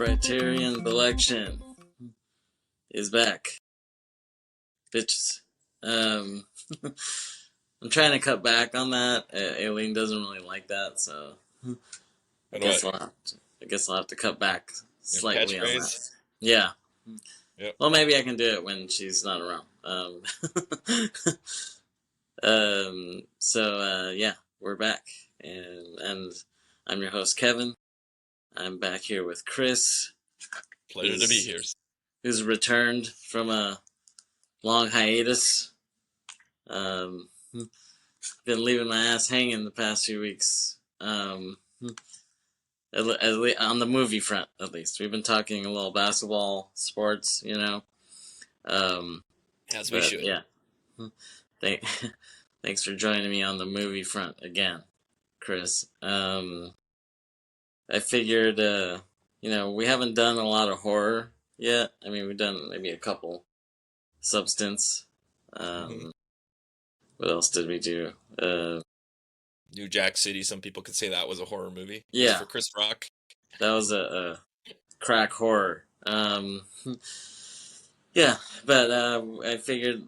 Briterion Bollection is back, bitches. Um, I'm trying to cut back on that. Aileen doesn't really like that, so I guess I'll have to cut back slightly on that. Yeah. Yep. Well, maybe I can do it when she's not around. Yeah, we're back, and I'm your host Kevin. I'm back here with Kris. Pleasure to be here. Who's returned from a long hiatus. Been leaving my ass hanging the past few weeks. On the movie front, at least. We've been talking a little basketball, sports, you know. As we should. Yeah. Thanks for joining me on the movie front again, Kris. I figured, we haven't done a lot of horror yet. I mean, we've done maybe a couple. Substance. What else did we do? New Jack City. Some people could say that was a horror movie. Yeah. For Chris Rock. That was a crack horror. Yeah, but I figured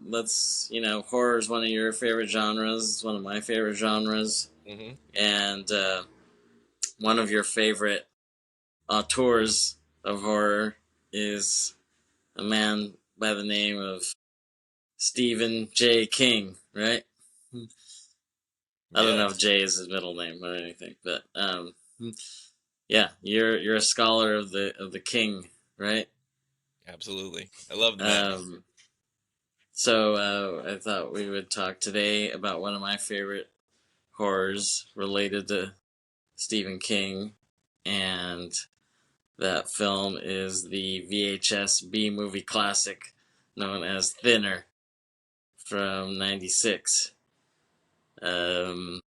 horror is one of your favorite genres. It's one of my favorite genres. Mm-hmm. And one of your favorite auteurs of horror is a man by the name of Stephen J. King, right? I don't know if J is his middle name or anything, but yeah, you're a scholar of the King, right? Absolutely, I love that. So I thought we would talk today about one of my favorite horrors related to Stephen King, and that film is the VHS B-movie classic known as Thinner from '96. Well,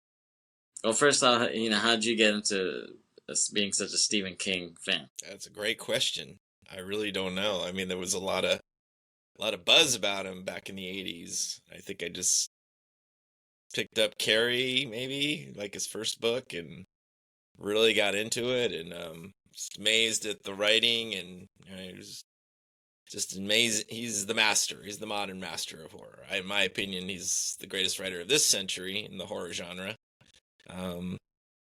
first off, how'd you get into being such a Stephen King fan? That's a great question. I really don't know. I mean, there was a lot of buzz about him back in the '80s. I think I just picked up Carrie, maybe like his first book, and really got into it, and just amazed at the writing, and it was just amazing. He's the master. He's the modern master of horror. In my opinion, he's the greatest writer of this century in the horror genre.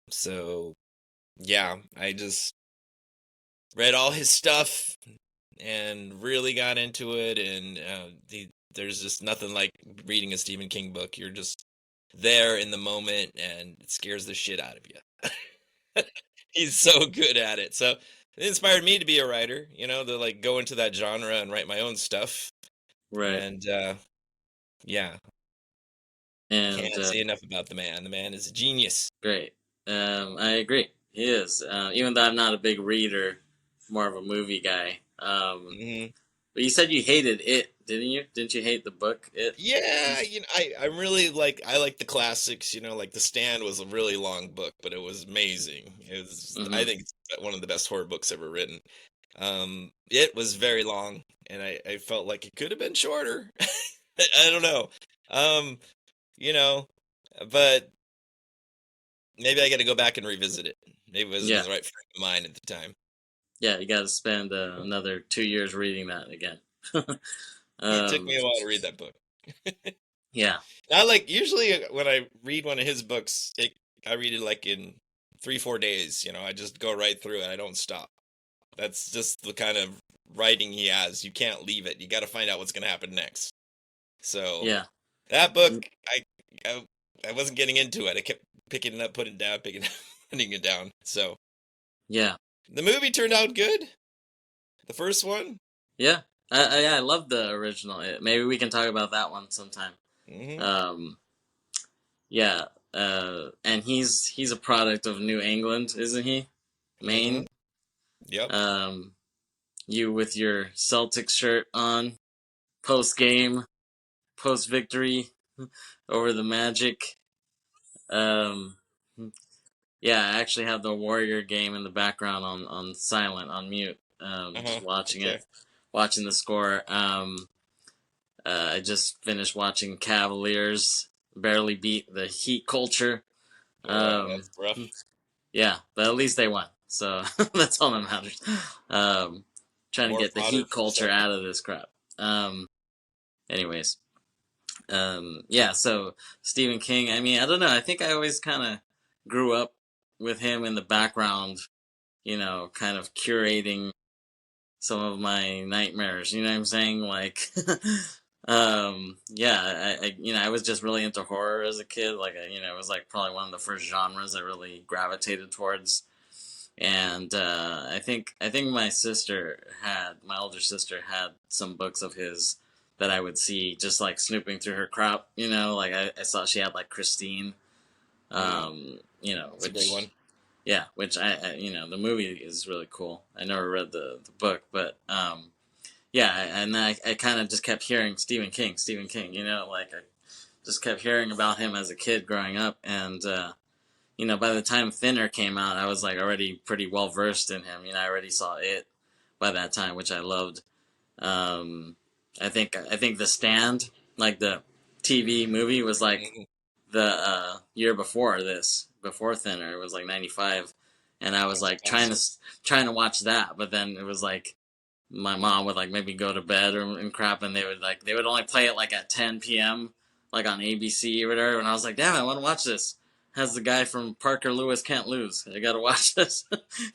So yeah, I just read all his stuff and really got into it. And there's just nothing like reading a Stephen King book. You're just there in the moment, and it scares the shit out of you. He's so good at it. So it inspired me to be a writer, to go into that genre and write my own stuff. Right. And yeah. And can't say enough about the man. The man is a genius. Great. I agree. He is. Even though I'm not a big reader, more of a movie guy. But you said you hated it, didn't you? Didn't you hate the book, It? Yeah, I really I like the classics, like The Stand was a really long book, but it was amazing. I think it's one of the best horror books ever written. It was very long, and I felt like it could have been shorter. I don't know. But maybe I got to go back and revisit it. Maybe it wasn't the right frame of mind at the time. Yeah, you got to spend another 2 years reading that again. It took me a while to read that book. Yeah. Usually when I read one of his books, I read it in 3-4 days. I just go right through it. I don't stop. That's just the kind of writing he has. You can't leave it. You got to find out what's going to happen next. So yeah, that book, I wasn't getting into it. I kept picking it up, putting it down, putting it down. So yeah, the movie turned out good. The first one. Yeah, I love the original. Maybe we can talk about that one sometime. Mm-hmm. Yeah, and he's a product of New England, isn't he? Maine. Mm-hmm. Yep. You with your Celtics shirt on, post game, post victory over the Magic. Yeah, I actually have the Warrior game in the background on silent, on mute. Just watching it, watching the score. I just finished watching Cavaliers barely beat the Heat culture. That's rough. Yeah, but at least they won. So that's all that matters. Trying to More get the fodder heat for the culture second. out of this crap. Anyways, yeah. So Stephen King. I mean, I don't know. I think I always kind of grew up with him in the background. Kind of curating some of my nightmares. You know what I'm saying? Like, yeah, I was just really into horror as a kid. Like, it was like probably one of the first genres I really gravitated towards. And I think my older sister had some books of his that I would see just like snooping through her crap. Like I saw she had like Christine, Mm, it's a great which one. yeah, which the movie is really cool. I never read the book, but yeah, and I kind of just kept hearing Stephen King, Stephen King. Like I just kept hearing about him as a kid growing up, and by the time Thinner came out, I was like already pretty well versed in him. I already saw it by that time, which I loved. Um, I think The Stand, like the TV movie, was like Mhm. the year before this, before Thinner. It was like '95, and I was That's like trying to awesome. watch that, but then it was like my mom would like maybe go to bed and crap, and they would only play it like at 10 p.m. like on ABC or whatever, and I was like, damn, I want to watch this. Has the guy from Parker Lewis Can't Lose? I gotta watch this.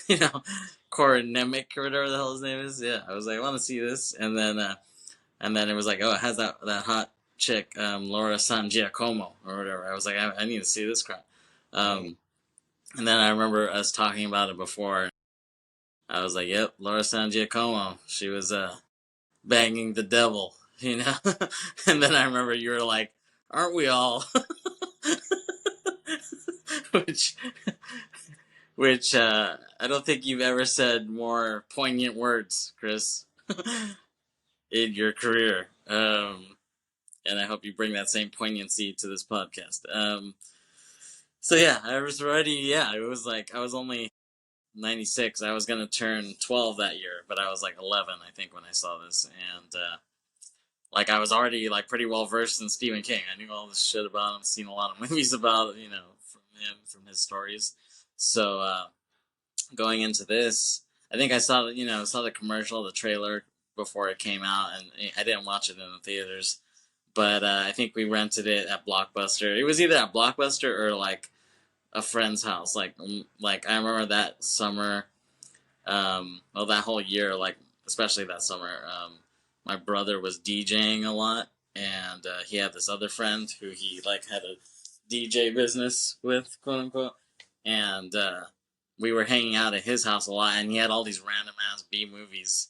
you know, Corin Nemec or whatever the hell his name is. Yeah, I was like, I want to see this, and then it was like, oh, it has that hot chick, Laura San Giacomo or whatever. I was like, I need to see this crap. Mm. Um, and then I remember us talking about it before. I was like, yep, Laura San Giacomo. She was banging the devil, and then I remember you were like, aren't we all? which, which I don't think you've ever said more poignant words, Kris, in your career. And I hope you bring that same poignancy to this podcast. So yeah, I was already, yeah, it was like I was only 96. I was gonna turn 12 that year, but I was like 11, I think, when I saw this, and like I was already like pretty well versed in Stephen King. I knew all this shit about him, seen a lot of movies about from him, from his stories. So going into this, I think I saw the commercial, the trailer before it came out, and I didn't watch it in the theaters, but I think we rented it at Blockbuster. It was either at Blockbuster or like a friend's house. Like I remember that summer, well, that whole year, like especially that summer, my brother was DJing a lot, and he had this other friend who he like had a DJ business with, quote unquote, and we were hanging out at his house a lot, and he had all these random ass B movies.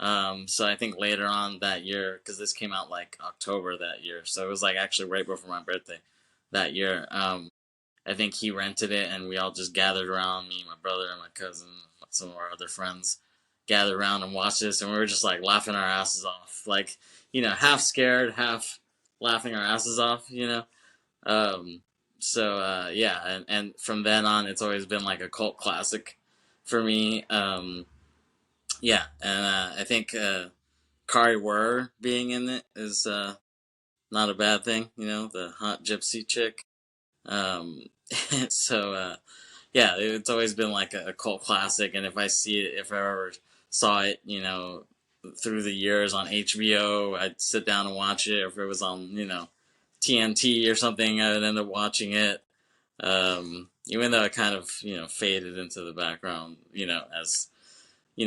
So I think later on that year, because this came out like October that year, so it was like actually right before my birthday that year. I think he rented it, and we all just gathered around. Me, my brother, and my cousin, some of our other friends gathered around and watched this, and we were just like laughing our asses off, like half scared, half laughing our asses off. Um, so yeah, and from then on, it's always been like a cult classic for me. Yeah, and I think Kari Wurr being in it is not a bad thing. The hot gypsy chick. Um, so yeah, it's always been like a cult classic, and if I ever saw it, through the years on HBO, I'd sit down and watch it. If it was on, TNT or something, I'd end up watching it. Even though it kind of, faded into the background, as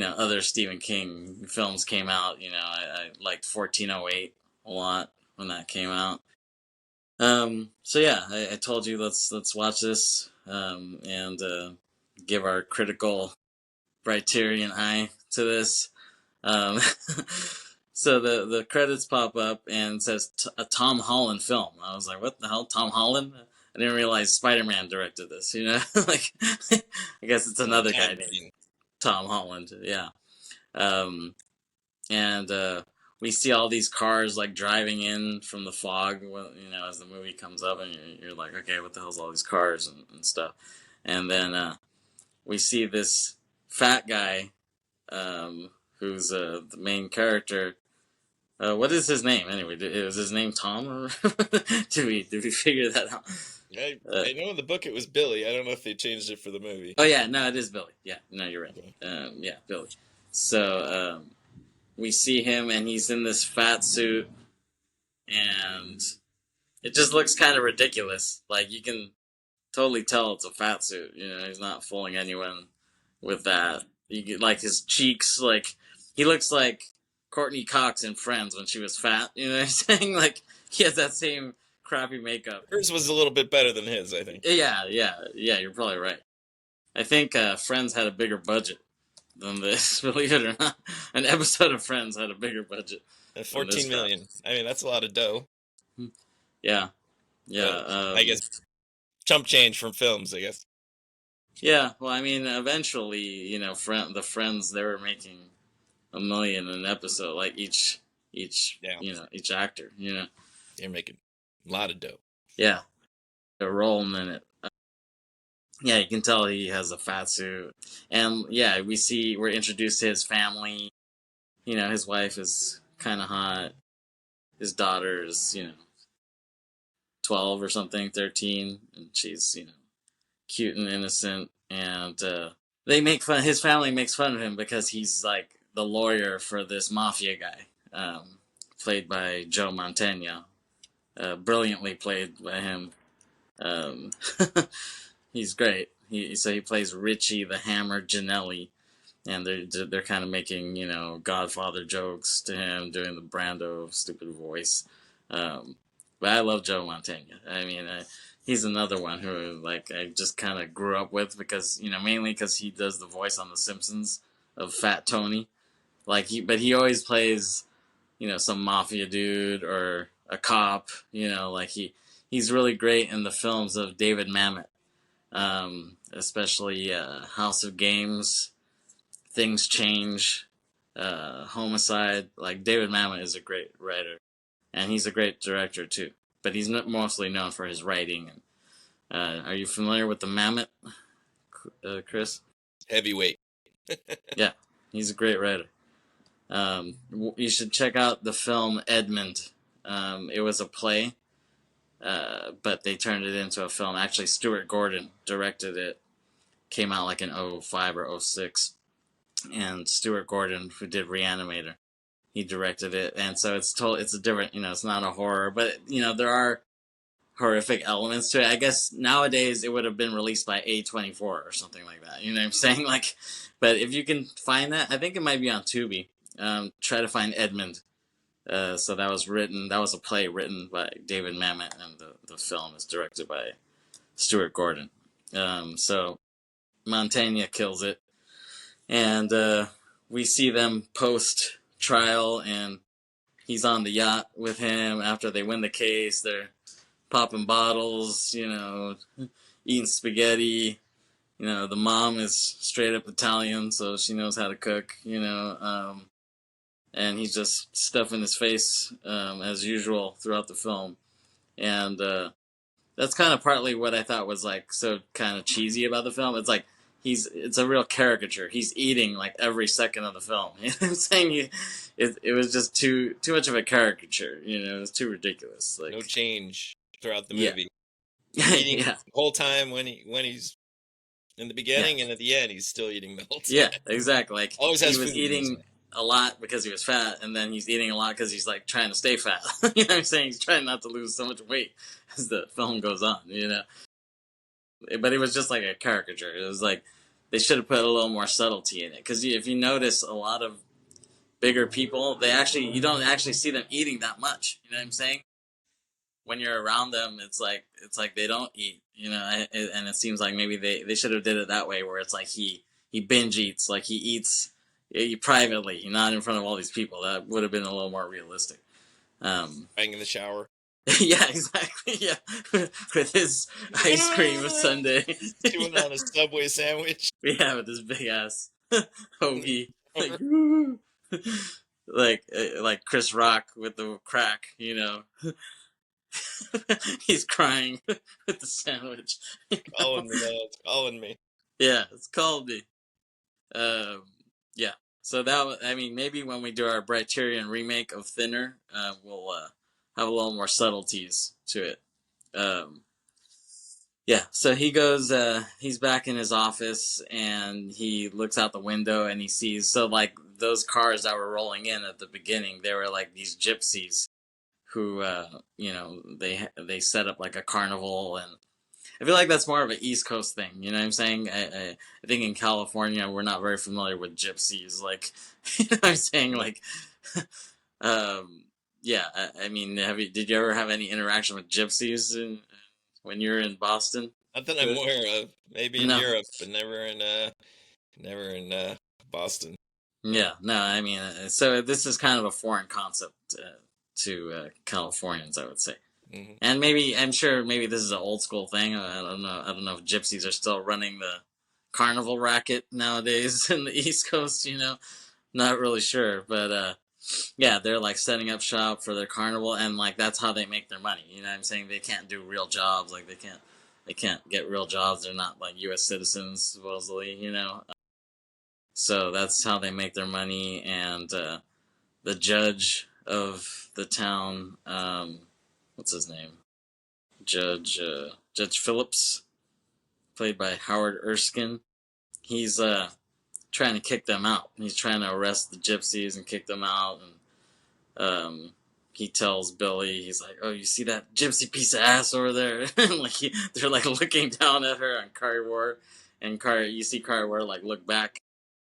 other Stephen King films came out. I liked 1408 a lot when that came out. So yeah, I told you let's watch this and give our critical Briterion eye to this. Um, so the credits pop up and it says a Tom Holland film. I was like, what the hell, Tom Holland? I didn't realize Spider-Man directed this. Like I guess it's Mm, another guy hadn't named seen. Tom Holland. Yeah. Um, and we see all these cars like driving in from the fog, as the movie comes up, and you're like, okay, what the hell's all these cars and stuff? And then we see this fat guy, who's the main character. What is his name anyway? Was his name Tom, or did we figure that out? I know in the book it was Billy. I don't know if they changed it for the movie. Oh yeah, no, it is Billy. Yeah, no, you're right. Okay. Yeah, Billy. So we see him, and he's in this fat suit, and it just looks kind of ridiculous. Like you can totally tell it's a fat suit. You know, he's not fooling anyone with that. You get like his cheeks, like he looks like Courtney Cox in Friends when she was fat. You know what I'm saying? Like he has that same crappy makeup. Hers was a little bit better than his, I think. Yeah. You're probably right. I think Friends had a bigger budget than this. Believe it or not, an episode of Friends had a bigger budget And than this 14 film. million. I mean, that's a lot of dough. Yeah, yeah, But I guess chump change from films, I guess. yeah. Well, I mean, eventually, you know, the Friends they were making $1 million an episode, like each Yeah, you know each actor, you know. they're making a lot of dough. Yeah, they're rolling in it. Yeah, you can tell he has a fat suit, and yeah, we're introduced to his family. You know, his wife is kind of hot. His daughter's 12 or something, 13, and she's cute and innocent, and they make fun. His family makes fun of him because he's like the lawyer for this mafia guy, played by Joe Mantegna, brilliantly played by him. Um, he's great. He plays Richie the Hammer Ginelli, and they're kind of making Godfather jokes to him, doing the Brando stupid voice. But I love Joe Mantegna. I mean, he's another one who like I just kind of grew up with because mainly because he does the voice on The Simpsons of Fat Tony. But he always plays some mafia dude or a cop. He's really great in the films of David Mamet, especially House of Games, Things Change, Homicide. Like David Mamet is a great writer, and he's a great director too. But he's mostly known for his writing. Are you familiar with the Mamet, Kris? Heavyweight. Yeah, he's a great writer. You should check out the film Edmund. It was a play, but they turned it into a film. Actually, Stuart Gordon directed it. Came out like in 05 or 06. And Stuart Gordon, who did Reanimator, he directed it. And so it's a different, it's not a horror, but there are horrific elements to it. I guess nowadays it would have been released by A24 or something like that. You know what I'm saying? But if you can find that, I think it might be on Tubi. Try to find Edmund. So that was a play written by David Mamet, and the film is directed by Stuart Gordon. So Mantegna kills it. And we see them post trial, and he's on the yacht with him after they win the case. They're popping bottles, eating spaghetti. The mom is straight up Italian, so she knows how to cook, and he's just stuffing his face as usual throughout the film. And that's kind of partly what I thought was like so kind of cheesy about the film. It's like it's a real caricature. He's eating like every second of the film. You know what I'm saying? It was just too much of a caricature. It was too ridiculous. Like No change throughout the Yeah. movie. Eating Yeah. the whole time when he's in the beginning, and at the end he's still eating the whole time. Yeah, exactly. Like Always he has was food in his eating mouth. a lot because he was fat, and then he's eating a lot because he's like trying to stay fat. You know what I'm saying? He's trying not to lose so much weight as the film goes on. But it was just like a caricature. It was like they should have put a little more subtlety in it, because if you notice, a lot of bigger people, you don't actually see them eating that much. You know what I'm saying? When you're around them, it's like they don't eat. And it seems like maybe they should have did it that way, where it's like he binge eats, like he eats privately, not in front of all these people. That would have been a little more realistic. Crying in the shower. Yeah, exactly. Yeah, with his ice cream sundae. Chewing on a Subway sandwich. Yeah, with his big ass hoagie, like Chris Rock with the crack. He's crying with the sandwich. Calling me, man. It's calling me. Yeah, it's called me. Yeah. So maybe when we do our Briterion remake of Thinner, we'll have a little more subtleties to it. Yeah, so he goes, he's back in his office and he looks out the window and he sees, so like those cars that were rolling in at the beginning, they were like these gypsies who, they set up like a carnival. And I feel like that's more of an East Coast thing, you know what I'm saying? I think in California, we're not very familiar with gypsies. Like, you know what I'm saying? Like, um, yeah, I mean, did you ever have any interaction with gypsies when you were in Boston? Not that I'm aware of. Maybe in No. Europe, but never in Boston. Yeah, no, I mean, so this is kind of a foreign concept to Californians, I would say. Hmm. And maybe, I'm sure maybe this is an old school thing. I don't know. I don't know if gypsies are still running the carnival racket nowadays in the East Coast, Not really sure. But yeah, they're like setting up shop for their carnival, and like that's how they make their money. You know what I'm saying? They can't do real jobs. Like they can't get real jobs. They're not like U.S. citizens, supposedly. So that's how they make their money. And the judge of the town, what's his name? Judge Phillips, played by Howard Erskine. He's trying to kick them out. He's trying to arrest the gypsies and kick them out. And he tells Billy, he's like, "Oh, you see that gypsy piece of ass over there?" And like they're like looking down at her on Carter, and you see Carter like look back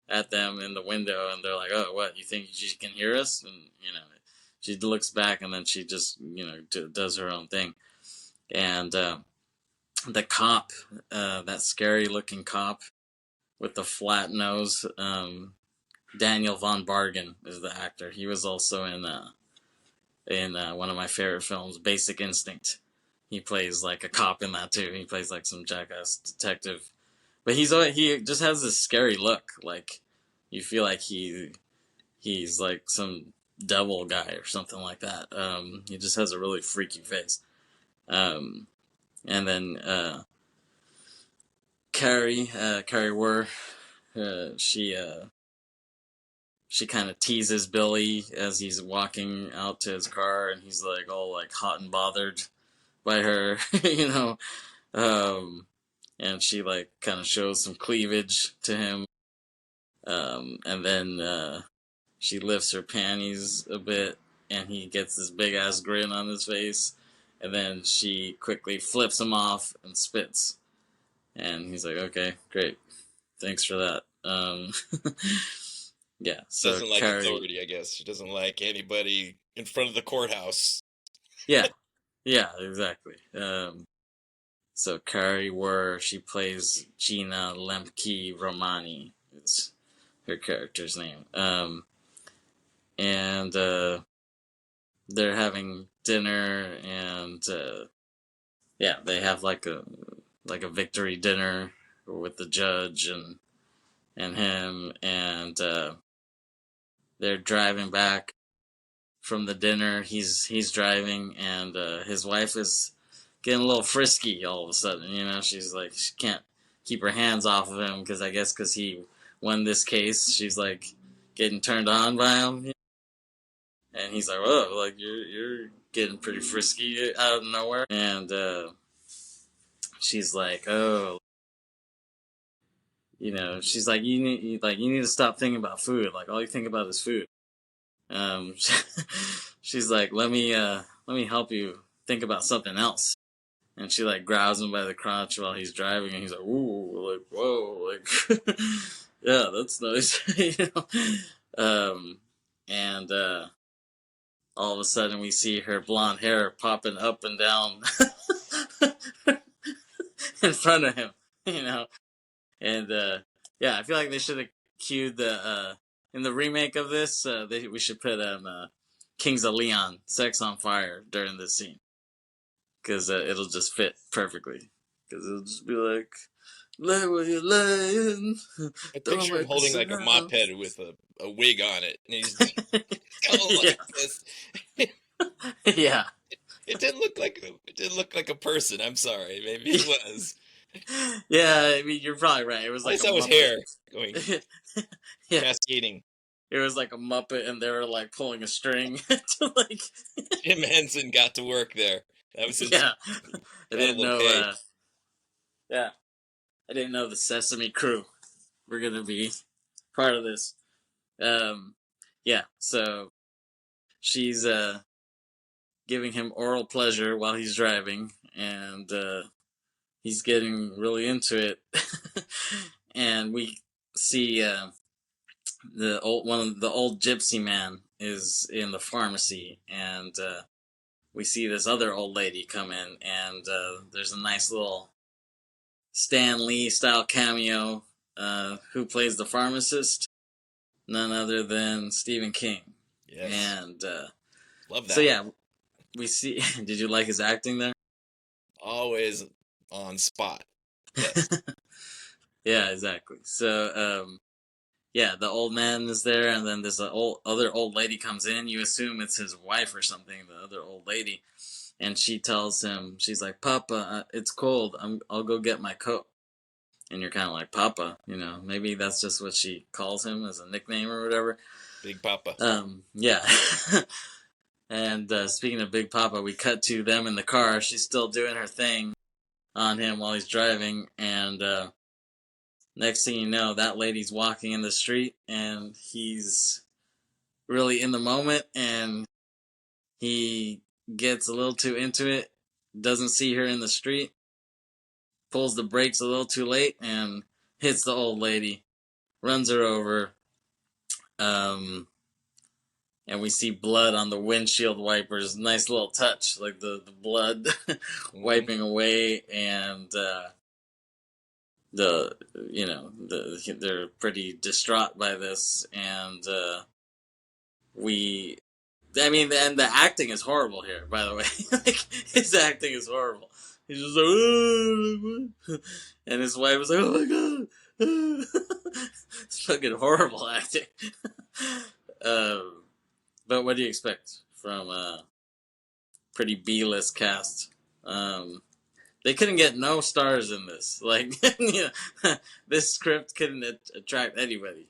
at them in the window, and they're like, "Oh, what? You think she can hear us?" And she looks back, and then she just does her own thing. And the cop, that scary looking cop with the flat nose, Daniel von Bargen is the actor. He was also in one of my favorite films, Basic Instinct. He plays like a cop in that too. He plays like some jackass detective, but he just has this scary look. Like you feel like he's like some devil guy or something like that. He just has a really freaky face. And then Carrie Wurr, she kind of teases Billy as he's walking out to his car, and he's like all like hot and bothered by her, you know. And she like kind of shows some cleavage to him. And then she lifts her panties a bit, and he gets this big ass grin on his face. And then she quickly flips him off and spits. And he's like, "Okay, great, thanks for that." Yeah, so Doesn't like Carrie, authority, I guess. She doesn't like anybody in front of the courthouse. yeah, yeah, exactly. So Carrie Wurr, she plays Gina Lemke Romani. It's her character's name. And they're having dinner, and yeah, they have like a victory dinner with the judge and him, and they're driving back from the dinner. He's driving, and his wife is getting a little frisky all of a sudden. She's like, she can't keep her hands off of him because he won this case. She's like getting turned on by him, and he's like, "Oh, like you're getting pretty frisky out of nowhere." And she's like, "Oh." She's like, you need to stop thinking about food. Like all you think about is food. Um, she's like, let me help you think about something else. And she like grabs him by the crotch while he's driving, and he's like, "Ooh, like whoa, like yeah, that's nice." And all of a sudden we see her blonde hair popping up and down in front of him, you know. And yeah, I feel like they should have cued the in the remake of this. We should put Kings of Leon, "Sex on Fire" during this scene, because it'll just fit perfectly. Because it'll just be like, "Lay where you're laying, I don't picture him make a holding like a mop sound." head with a wig on it, and he's going Yeah, like this. yeah, It didn't look like a person. I'm sorry, maybe it was. yeah. I mean, you're probably right. It was I like a saw his hair going Muppet. Yeah, cascading. it was like a Muppet, and they were like pulling a string to like, Jim Henson got to work there. That was his. yeah. I Got a didn't little know. pay. Yeah. I didn't know the Sesame Crew were gonna be part of this. Um, yeah. So she's giving him oral pleasure while he's driving, and he's getting really into it. And we see the old gypsy man is in the pharmacy, and we see this other old lady come in, and there's a nice little Stan Lee style cameo. Who plays the pharmacist? None other than Stephen King. Yes. And Love so that. yeah, we see. Did you like his acting there? Always on spot. Yes. Yeah, exactly. So yeah, the old man is there, and then this other old lady comes in. You assume it's his wife or something. The other old lady, and she tells him, she's like, "Papa, it's cold. I'll go get my coat." And you're kind of like, "Papa," maybe that's just what she calls him as a nickname or whatever. Big Papa. Yeah. And speaking of Big Papa, we cut to them in the car. She's still doing her thing on him while he's driving, and next thing you know, that lady's walking in the street, and he's really in the moment, and he gets a little too into it, doesn't see her in the street, pulls the brakes a little too late, and hits the old lady, runs her over, um, and we see blood on the windshield wipers. Nice little touch, like the blood wiping away, and they're pretty distraught by this, and I mean, and the acting is horrible here, by the way. Like, his acting is horrible. He's just like, "Oh," and his wife was like, "Oh my god." It's fucking horrible acting. But what do you expect from a pretty B-list cast? They couldn't get no stars in this. Like, this script couldn't attract anybody.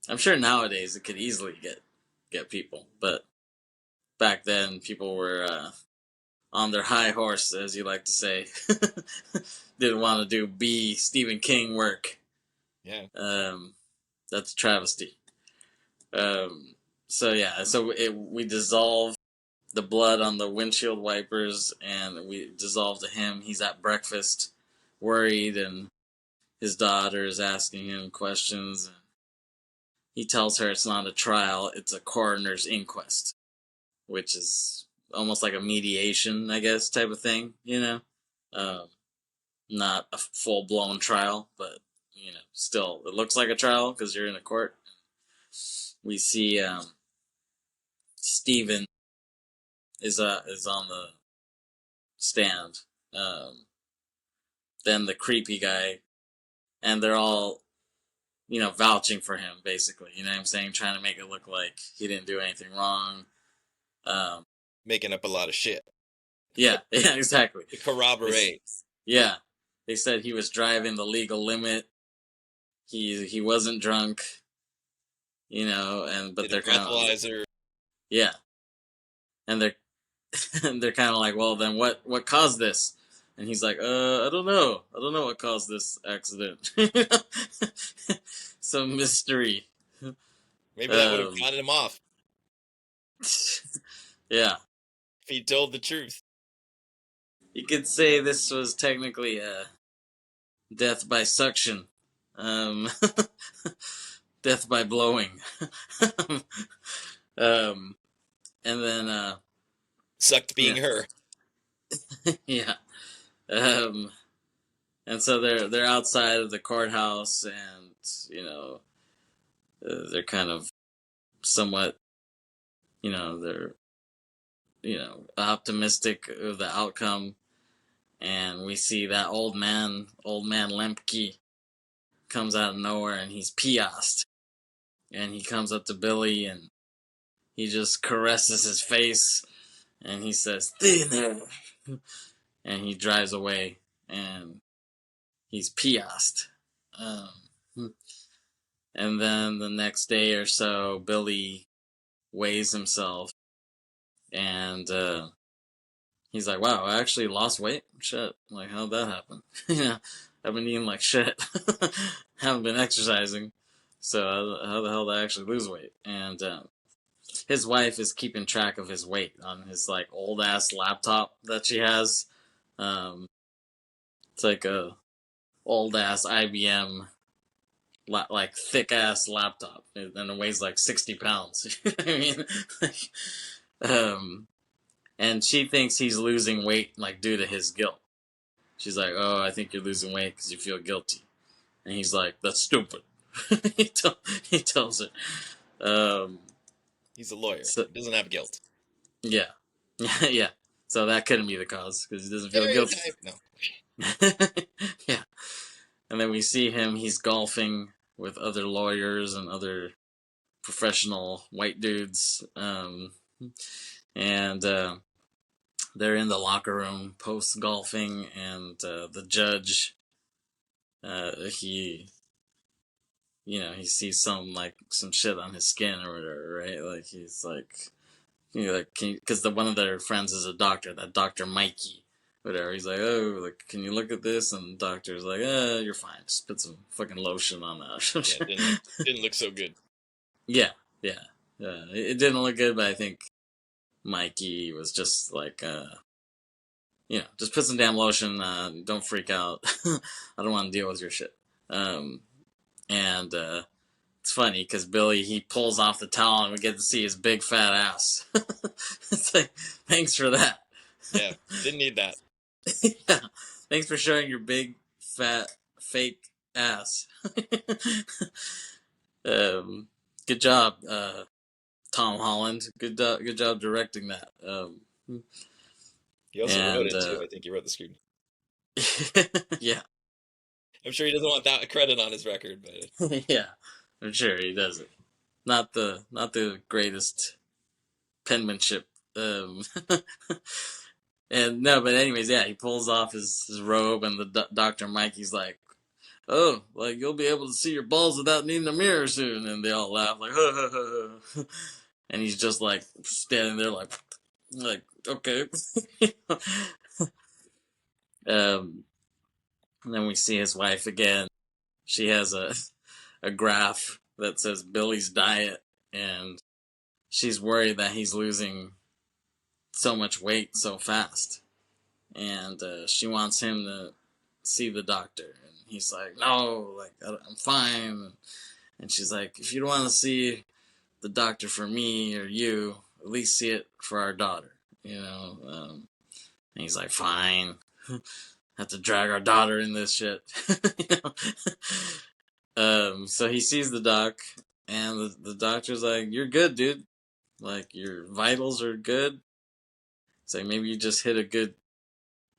I'm sure nowadays it could easily get people, but back then people were on their high horse, as you like to say. Didn't want to do B Stephen King work. Yeah. That's a travesty. So yeah, we dissolve the blood on the windshield wipers, and we dissolve to him. He's at breakfast, worried, and his daughter is asking him questions. He tells her it's not a trial, it's a coroner's inquest, which is almost like a mediation, I guess, type of thing, Um, not a full-blown trial, but, still, it looks like a trial because you're in a court. We see Steven is on the stand. Then the creepy guy, and they're all, vouching for him, basically. You know what I'm saying? Trying to make it look like he didn't do anything wrong. Making up a lot of shit. Yeah, exactly. To corroborate. Yeah. They said he was driving the legal limit. He wasn't drunk, but they're kind of, yeah, and they're kind of like, well, then what caused this? And he's like, I don't know what caused this accident. Some mystery. Maybe that would have gotten him off. Yeah. If he told the truth. You could say this was technically death by suction. Death by blowing. And then sucked being her. Yeah. And so they're outside of the courthouse, and they're kind of somewhat, they're optimistic of the outcome, and we see that old man Lemke comes out of nowhere, and he's pissed, and he comes up to Billy, and he just caresses his face, and he says, "Thinner," and he drives away, and he's pissed. And then the next day or so, Billy weighs himself, and He's like, wow, I actually lost weight. Shit, like how'd that happen? Yeah, I've been eating like shit. Haven't been exercising. So how the hell did I actually lose weight? And his wife is keeping track of his weight on his like old ass laptop that she has. Um, it's like a old ass IBM like thick ass laptop, and it weighs like 60 pounds. I mean, like, um, and she thinks he's losing weight like due to his guilt. She's like, "Oh, I think you're losing weight because you feel guilty," and he's like, "That's stupid." he, tell, he tells her. Um, He's a lawyer. so, He doesn't have guilt. yeah, yeah. So that couldn't be the cause because he doesn't feel guilty. Stereotype. No. Yeah, and then we see him. He's golfing with other lawyers and other professional white dudes, and they're in the locker room post golfing, and the judge, he he sees some shit on his skin or whatever, right? Like he's like, like, because one of their friends is a doctor, that Dr. Mikey, whatever. He's like, oh, like, can you look at this? And the doctor's like, you're fine. Just put some fucking lotion on that. Yeah, didn't look so good. Yeah, yeah, yeah. It didn't look good, but I think Mikey was just like, just put some damn lotion. Don't freak out. I don't want to deal with your shit. And it's funny because Billy, he pulls off the towel and we get to see his big fat ass. It's like, thanks for that. Yeah, didn't need that. Yeah, thanks for showing your big fat fake ass. Good job, Tom Holland. Good job directing that. He also wrote it too. I think he wrote the script. Yeah. I'm sure he doesn't want that credit on his record, but yeah, I'm sure he doesn't. Not the greatest penmanship. And no, but anyways, yeah, he pulls off his robe, and the Dr. Mikey's like, "Oh, like you'll be able to see your balls without needing a mirror soon," and they all laugh like, "Ha ha ha." And he's just like standing there, like okay. And then we see his wife again. She has a graph that says Billy's diet, and she's worried that he's losing so much weight so fast, and she wants him to see the doctor, and he's like, "No, like I'm fine." And she's like, "If you don't want to see the doctor for me or you, at least see it for our daughter, you know." And he's like, "Fine." Have to drag our daughter in this shit. So he sees the doc, and the doctor's like, "You're good, dude. Like your vitals are good." It's like maybe you just hit a good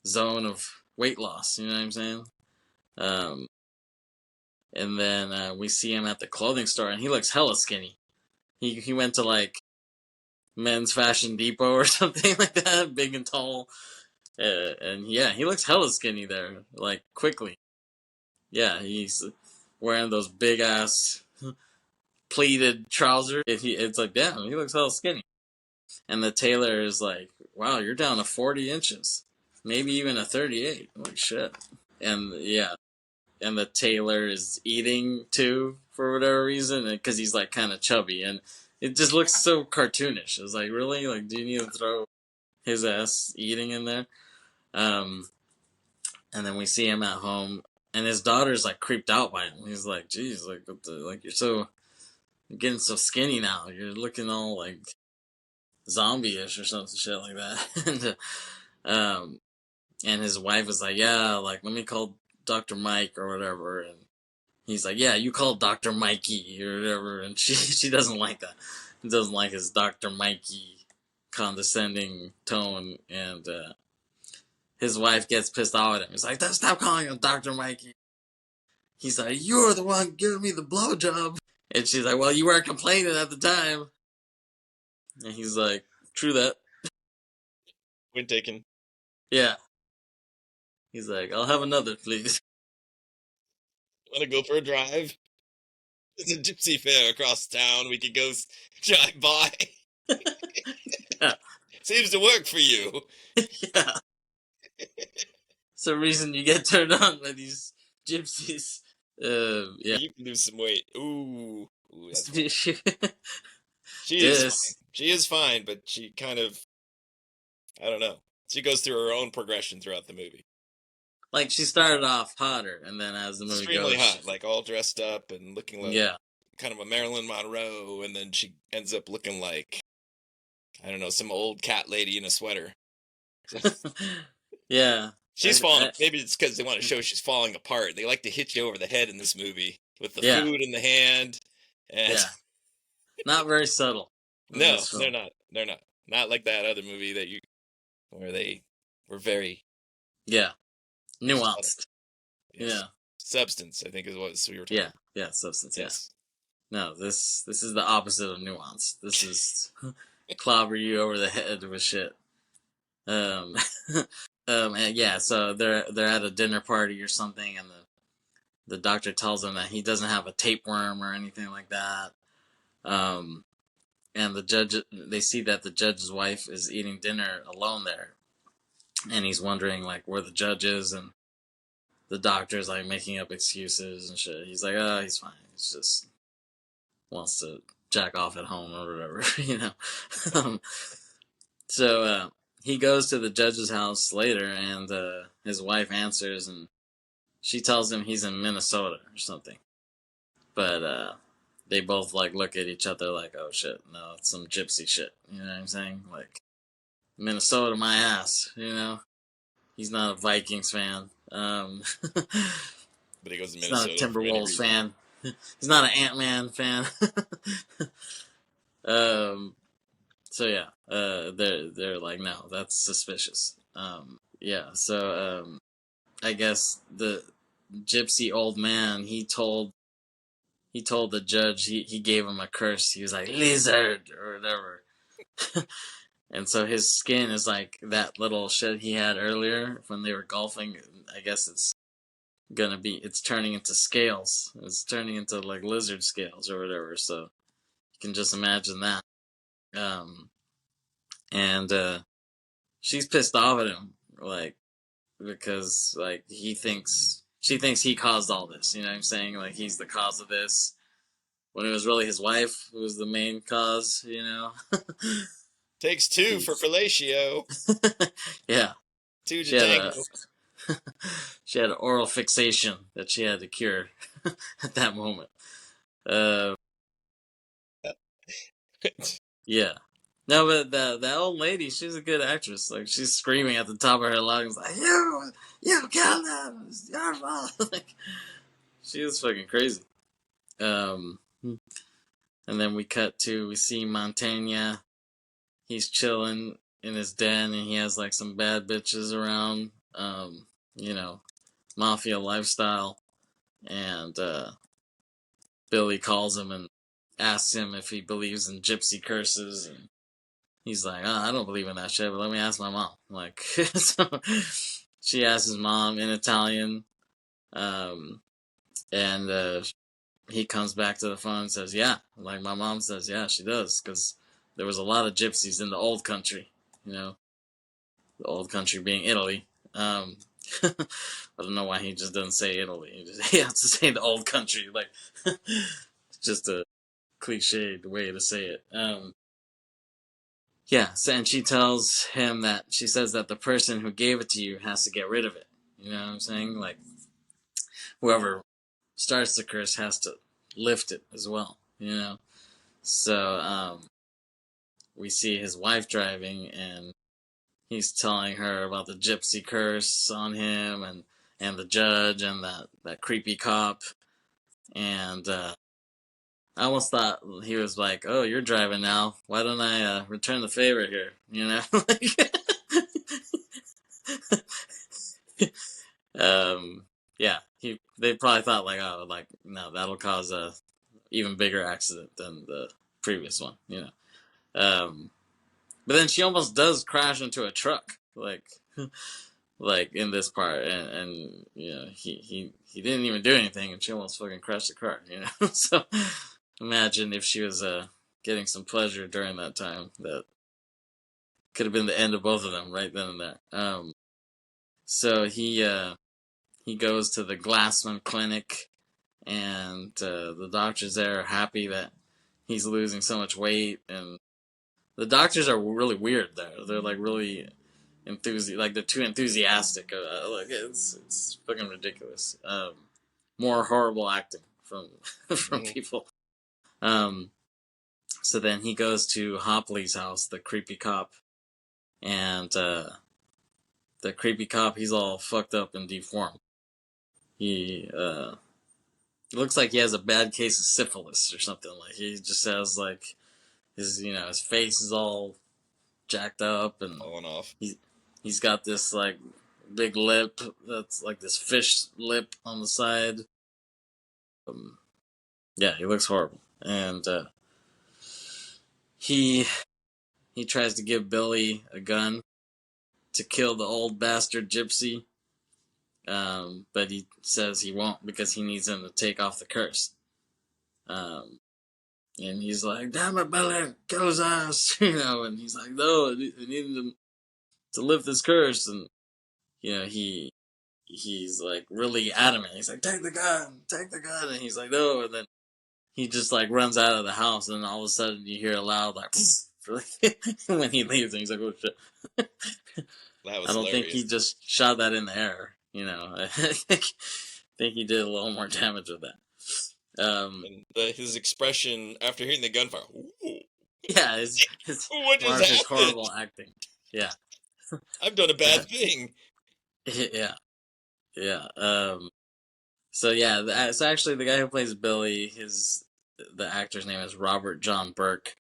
zone of weight loss. You know what I'm saying? Um, and then we see him at the clothing store, and he looks hella skinny. He went to like Men's Fashion Depot or something like that, big and tall. And yeah, he looks hella skinny there, like quickly. Yeah, he's wearing those big ass pleated trousers. It's like, damn, he looks hella skinny. And the tailor is like, wow, you're down to 40 inches, maybe even a 38. I'm like, shit. And yeah, and the tailor is eating too for whatever reason, because he's like kind of chubby, and it just looks so cartoonish. It's like, really, like, do you need to throw his ass eating in there? And then we see him at home, and his daughter's like creeped out by him. He's like, "Geez, like, what the, like you're getting so skinny now. You're looking all like zombie-ish or something shit like that." And his wife was like, "Yeah, like let me call Dr. Mike or whatever." And he's like, "Yeah, you call Dr. Mikey or whatever." And she doesn't like that. She doesn't like his Dr. Mikey condescending tone, and his wife gets pissed off at him. He's like, "Stop calling him Dr. Mikey." He's like, "You're the one giving me the blowjob." And she's like, "Well, you weren't complaining at the time." And he's like, "True that." Point taken. Yeah. He's like, "I'll have another, please." Want to go for a drive? There's a gypsy fair across town. We could go drive by. Yeah. Seems to work for you. Yeah. Some reason you get turned on by these gypsies. Yeah. You can lose some weight. Ooh, that's fine. She She is fine. This, She is fine, but she kind of, I don't know. She goes through her own progression throughout the movie. like, she started off hotter, and then as the movie Extremely goes, hot, like all dressed up and looking like yeah. kind of a Marilyn Monroe, and then she ends up looking like, I don't know, some old cat lady in a sweater. Yeah. She's falling. Maybe it's because they want to show she's falling apart. They like to hit you over the head in this movie with the Yeah. food in the hand. And Yeah. Not very subtle. no, they're not. They're not. Not like that other movie where they were very Yeah. subtle. Nuanced. Yes. Yeah. Substance, I think is what we were talking about. Yeah. Substance. Yes. Yeah. No, this is the opposite of nuance. This is clobber you over the head with shit. And yeah, so they're at a dinner party or something, and the doctor tells him that he doesn't have a tapeworm or anything like that. And they see that the judge's wife is eating dinner alone there, and he's wondering like where the judge is, and the doctor's like making up excuses and shit. He's like, oh, he's fine. He's just wants to jack off at home or whatever, you know. So he goes to the judge's house later, and his wife answers, and she tells him he's in Minnesota or something. But they both like look at each other like, oh shit, no, it's some gypsy shit. You know what I'm saying? Like, Minnesota, my ass. You know, he's not a Vikings fan. But he goes to He's not a Minnesota for any Timberwolves reason. fan. He's not an Ant-Man fan. So yeah, they're like, no, that's suspicious. Yeah, so I guess the gypsy old man, he told the judge, he gave him a curse. He was like, lizard or whatever. And so his skin is like that little shit he had earlier when they were golfing. I guess it's turning into scales. It's turning into like lizard scales or whatever. So you can just imagine that. And she's pissed off at him, like, because like she thinks he caused all this. You know what I'm saying? Like, he's the cause of this, when it was really his wife who was the main cause. You know? Takes two for fellatio. Yeah. Two to She had tango. she had an oral fixation that she had to cure at that moment. Yeah. No, but that old lady, she's a good actress. Like, she's screaming at the top of her lungs, like, you killed him, it's your fault. Like, she was fucking crazy. And then we see Montaigne. He's chilling in his den, and he has like some bad bitches around. You know, mafia lifestyle. And Billy calls him and asks him if he believes in gypsy curses, and he's like, oh, I don't believe in that shit, but let me ask my mom. Like, so she asks his mom in Italian, and he comes back to the phone and says, yeah, like my mom says, yeah, she does, because there was a lot of gypsies in the old country, you know, the old country being Italy. I don't know why he just doesn't say Italy. He has to say the old country. Like, it's just a cliched way to say it. Yeah, and she tells him that, she says that the person who gave it to you has to get rid of it. You know what I'm saying? Like, whoever starts the curse has to lift it as well, you know? So, we see his wife driving, and he's telling her about the gypsy curse on him, and the judge, and that creepy cop. And I almost thought he was like, oh, you're driving now. Why don't I return the favor here? You know? Yeah, they probably thought like, oh, like, no, that'll cause a even bigger accident than the previous one, you know. But then she almost does crash into a truck, like, like in this part, and you know, he didn't even do anything, and she almost fucking crashed the car, you know. So imagine if she was getting some pleasure during that time, that could have been the end of both of them right then and there. So he goes to the Glassman Clinic, and the doctors there are happy that he's losing so much weight, and the doctors are really weird there. They're like really like they're too enthusiastic. Like it's fucking ridiculous. More horrible acting from from people. Um, so then he goes to Hopley's house, the creepy cop, and the creepy cop, he's all fucked up and deformed. He looks like he has a bad case of syphilis or something. Like he just has like his face is all jacked up, and falling off. He's got this like big lip that's like this fish lip on the side. Yeah, he looks horrible, and he tries to give Billy a gun to kill the old bastard gypsy, but he says he won't because he needs him to take off the curse. And he's like, "Damn it, Billy, kill his ass," and he's like, "No, I need him to lift this curse," and he's like really adamant. He's like, take the gun, and he's like, no, and then he just like runs out of the house, and all of a sudden you hear a loud like when he leaves, and he's like, oh shit. That was I don't hilarious. think he just shot that in the air. I think he did a little more damage with that. And his expression after hearing the gunfire. Ooh. Yeah, his What just happened? Horrible acting. Yeah, I've done a bad thing. Yeah. So yeah, it's actually the guy who plays Billy. The actor's name is Robert John Burke,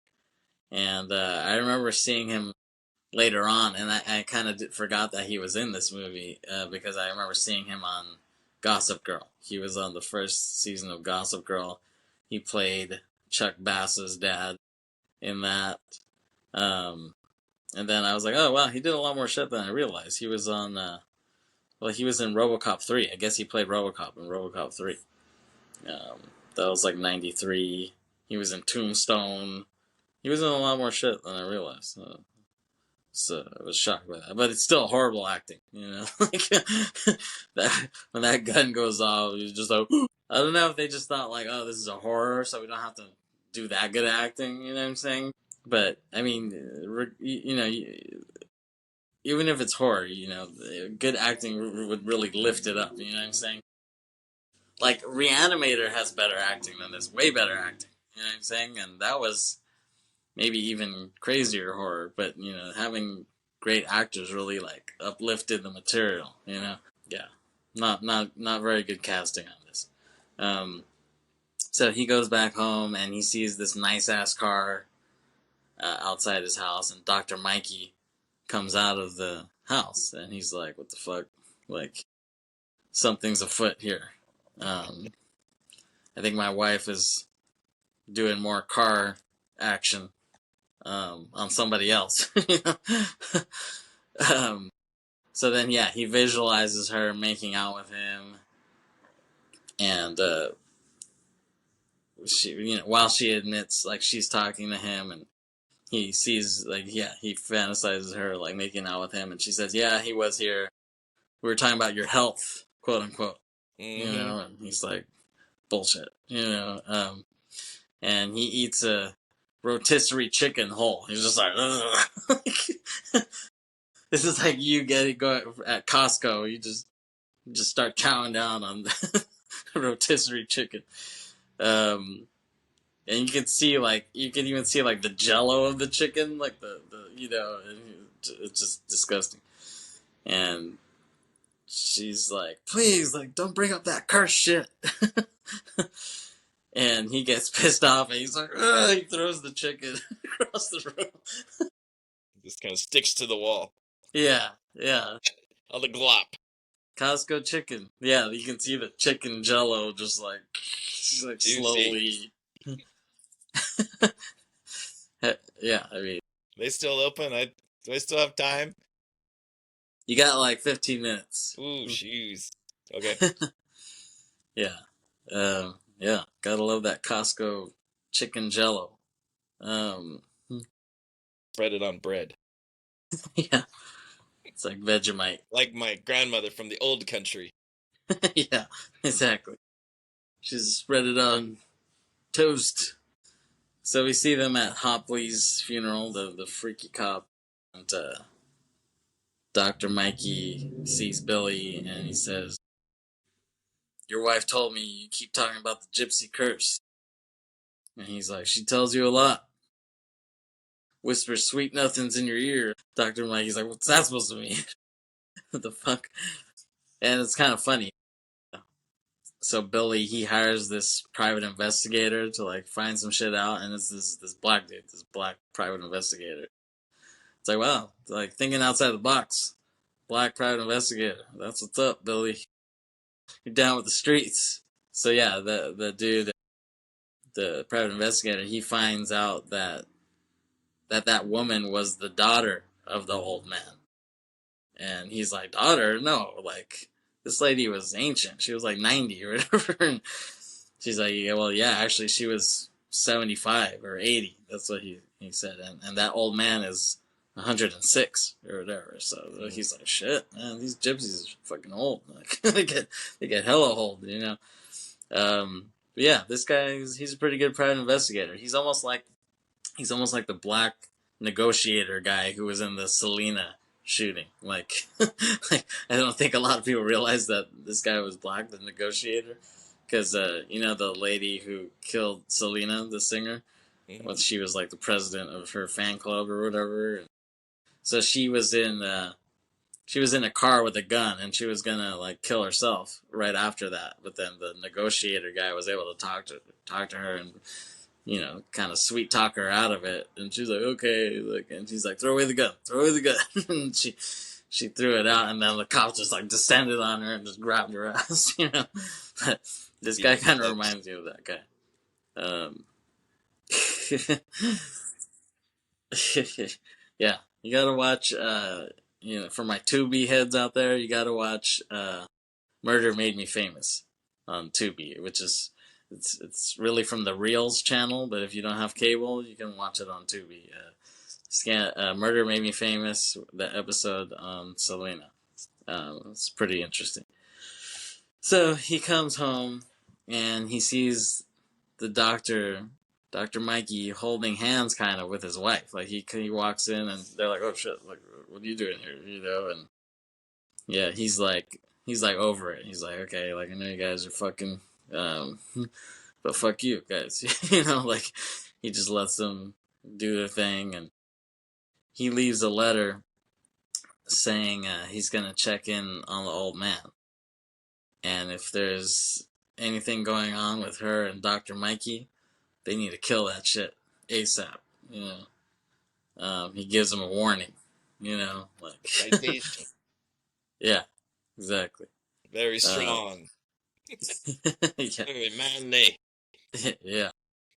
and I remember seeing him later on, and I kind of forgot that he was in this movie because I remember seeing him on Gossip Girl. He was on the first season of Gossip Girl. He played Chuck Bass's dad in that. And then I was like, oh wow, he did a lot more shit than I realized. He was on. He was in RoboCop 3. I guess he played RoboCop in RoboCop 3. That was like 93. He was in Tombstone. He was in a lot more shit than I realized. So I was shocked by that. But it's still horrible acting, Like, when that gun goes off, you're just like, I don't know if they just thought, like, oh, this is a horror, so we don't have to do that good acting, you know what I'm saying? But, I mean, even if it's horror, good acting would really lift it up, you know what I'm saying? Like, Reanimator has better acting than this, way better acting, you know what I'm saying? And that was maybe even crazier horror, but, having great actors really, like, uplifted the material, Yeah. Not very good casting on this. So he goes back home, and he sees this nice-ass car outside his house, and Dr. Mikey comes out of the house, and he's like, what the fuck? Like, something's afoot here. I think my wife is doing more car action on somebody else. So then, yeah, he visualizes her making out with him, and she, while she admits, like, she's talking to him, and he sees, like, yeah, he fantasizes her, like, making out with him, and she says, yeah, he was here. We were talking about your health, quote unquote. Mm-hmm. And he's like, bullshit, and he eats a rotisserie chicken whole. He's just like, ugh. This is like you go at Costco. You just start chowing down on the rotisserie chicken. And you can even see like the jello of the chicken, like the it's just disgusting. And she's like, please, like, don't bring up that curse shit. And he gets pissed off, and he's like, ugh, he throws the chicken across the room. Just kind of sticks to the wall. Yeah. On the glop. Costco chicken. Yeah, you can see the chicken jello just like slowly. Yeah, I mean, They still open? Do I still have time? you got like 15 minutes. Ooh, shoes. Okay. Yeah. Yeah, gotta love that Costco chicken jello. Spread it on bread. Yeah, it's like Vegemite. Like my grandmother from the old country. Yeah, exactly. She's spread it on toast. So we see them at Hopley's funeral, the freaky cop, and Dr. Mikey sees Billy and he says, "Your wife told me you keep talking about the gypsy curse." And he's like, "She tells you a lot. Whispers sweet nothings in your ear." Dr. Mikey's like, "What's that supposed to mean?" What the fuck? And it's kind of funny. So Billy, he hires this private investigator to like find some shit out, and it's this black dude, this black private investigator. It's like, wow, like thinking outside the box. Black private investigator. That's what's up, Billy. You're down with the streets. So yeah, the dude, the private investigator, he finds out that woman was the daughter of the old man, and he's like, daughter? No, like this lady was ancient. She was like 90 or whatever. And she's like, yeah, well, yeah, actually, she was 75 or 80. That's what he said, and that old man is 106 or whatever. So he's like, shit, man, these gypsies are fucking old. Like they get hella old, you know. But yeah, this guy he's a pretty good private investigator. He's almost like the black negotiator guy who was in the Selena shooting. Like, like I don't think a lot of people realize that this guy was black, the negotiator, because you know the lady who killed Selena, the singer. Well, she was like the president of her fan club or whatever. So she was in a car with a gun and she was gonna like kill herself right after that. But then the negotiator guy was able to talk to her and you know kind of sweet talk her out of it. And she's like, okay, like, and she's like, throw away the gun, throw away the gun. And she threw it out, and then the cops just like descended on her and just grabbed her ass. You know, but this guy kind of reminds me of that guy. Um, yeah, you gotta watch. You know, for my Tubi heads out there, you gotta watch "Murder Made Me Famous" on Tubi, which is it's really from the Reels channel. But if you don't have cable, you can watch it on Tubi. "Murder Made Me Famous," the episode on Selena. It's pretty interesting. So he comes home and he sees the Dr. Mikey, holding hands kind of with his wife. Like he walks in and they're like, "Oh shit, like what are you doing here?" You know, and yeah, he's like over it. He's like, "Okay, like I know you guys are fucking, um, but fuck you guys." You know, like he just lets them do their thing, and he leaves a letter saying he's gonna check in on the old man, and if there's anything going on with her and Dr. Mikey, they need to kill that shit ASAP. You know. He gives him a warning, you know, like Citation. yeah, exactly. Very strong. Yeah, Very manly. yeah.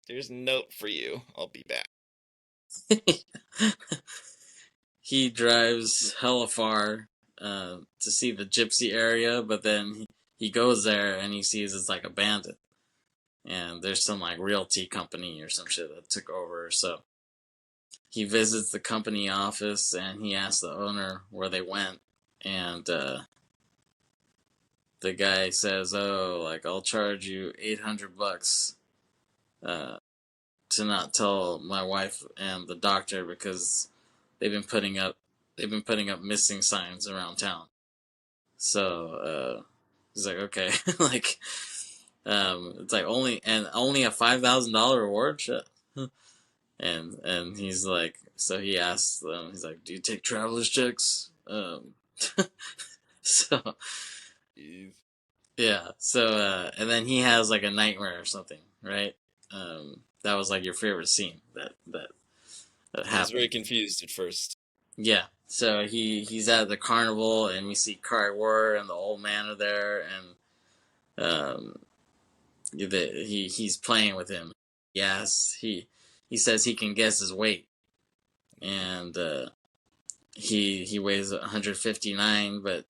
Here's a note for you. I'll be back. He drives hella far to see the gypsy area, but then he goes there and he sees it's like abandoned, and there's some like realty company or some shit that took over. So he visits the company office and he asks the owner where they went, and the guy says, "Oh, like I'll charge you $800 uh, to not tell my wife and the doctor because they've been putting up missing signs around town." So he's like, "Okay, like it's like only a $5,000 reward, shit." And he's like, so he asks them, he's like, "Do you take traveler's checks?" So Jeez. yeah. So and then he has like a nightmare or something, right? That was like your favorite scene that I was very happened. confused at first. Yeah. So he's at the carnival and we see Kai War and the old man are there, and he's playing with him. Yes, he says he can guess his weight, and he weighs 159, but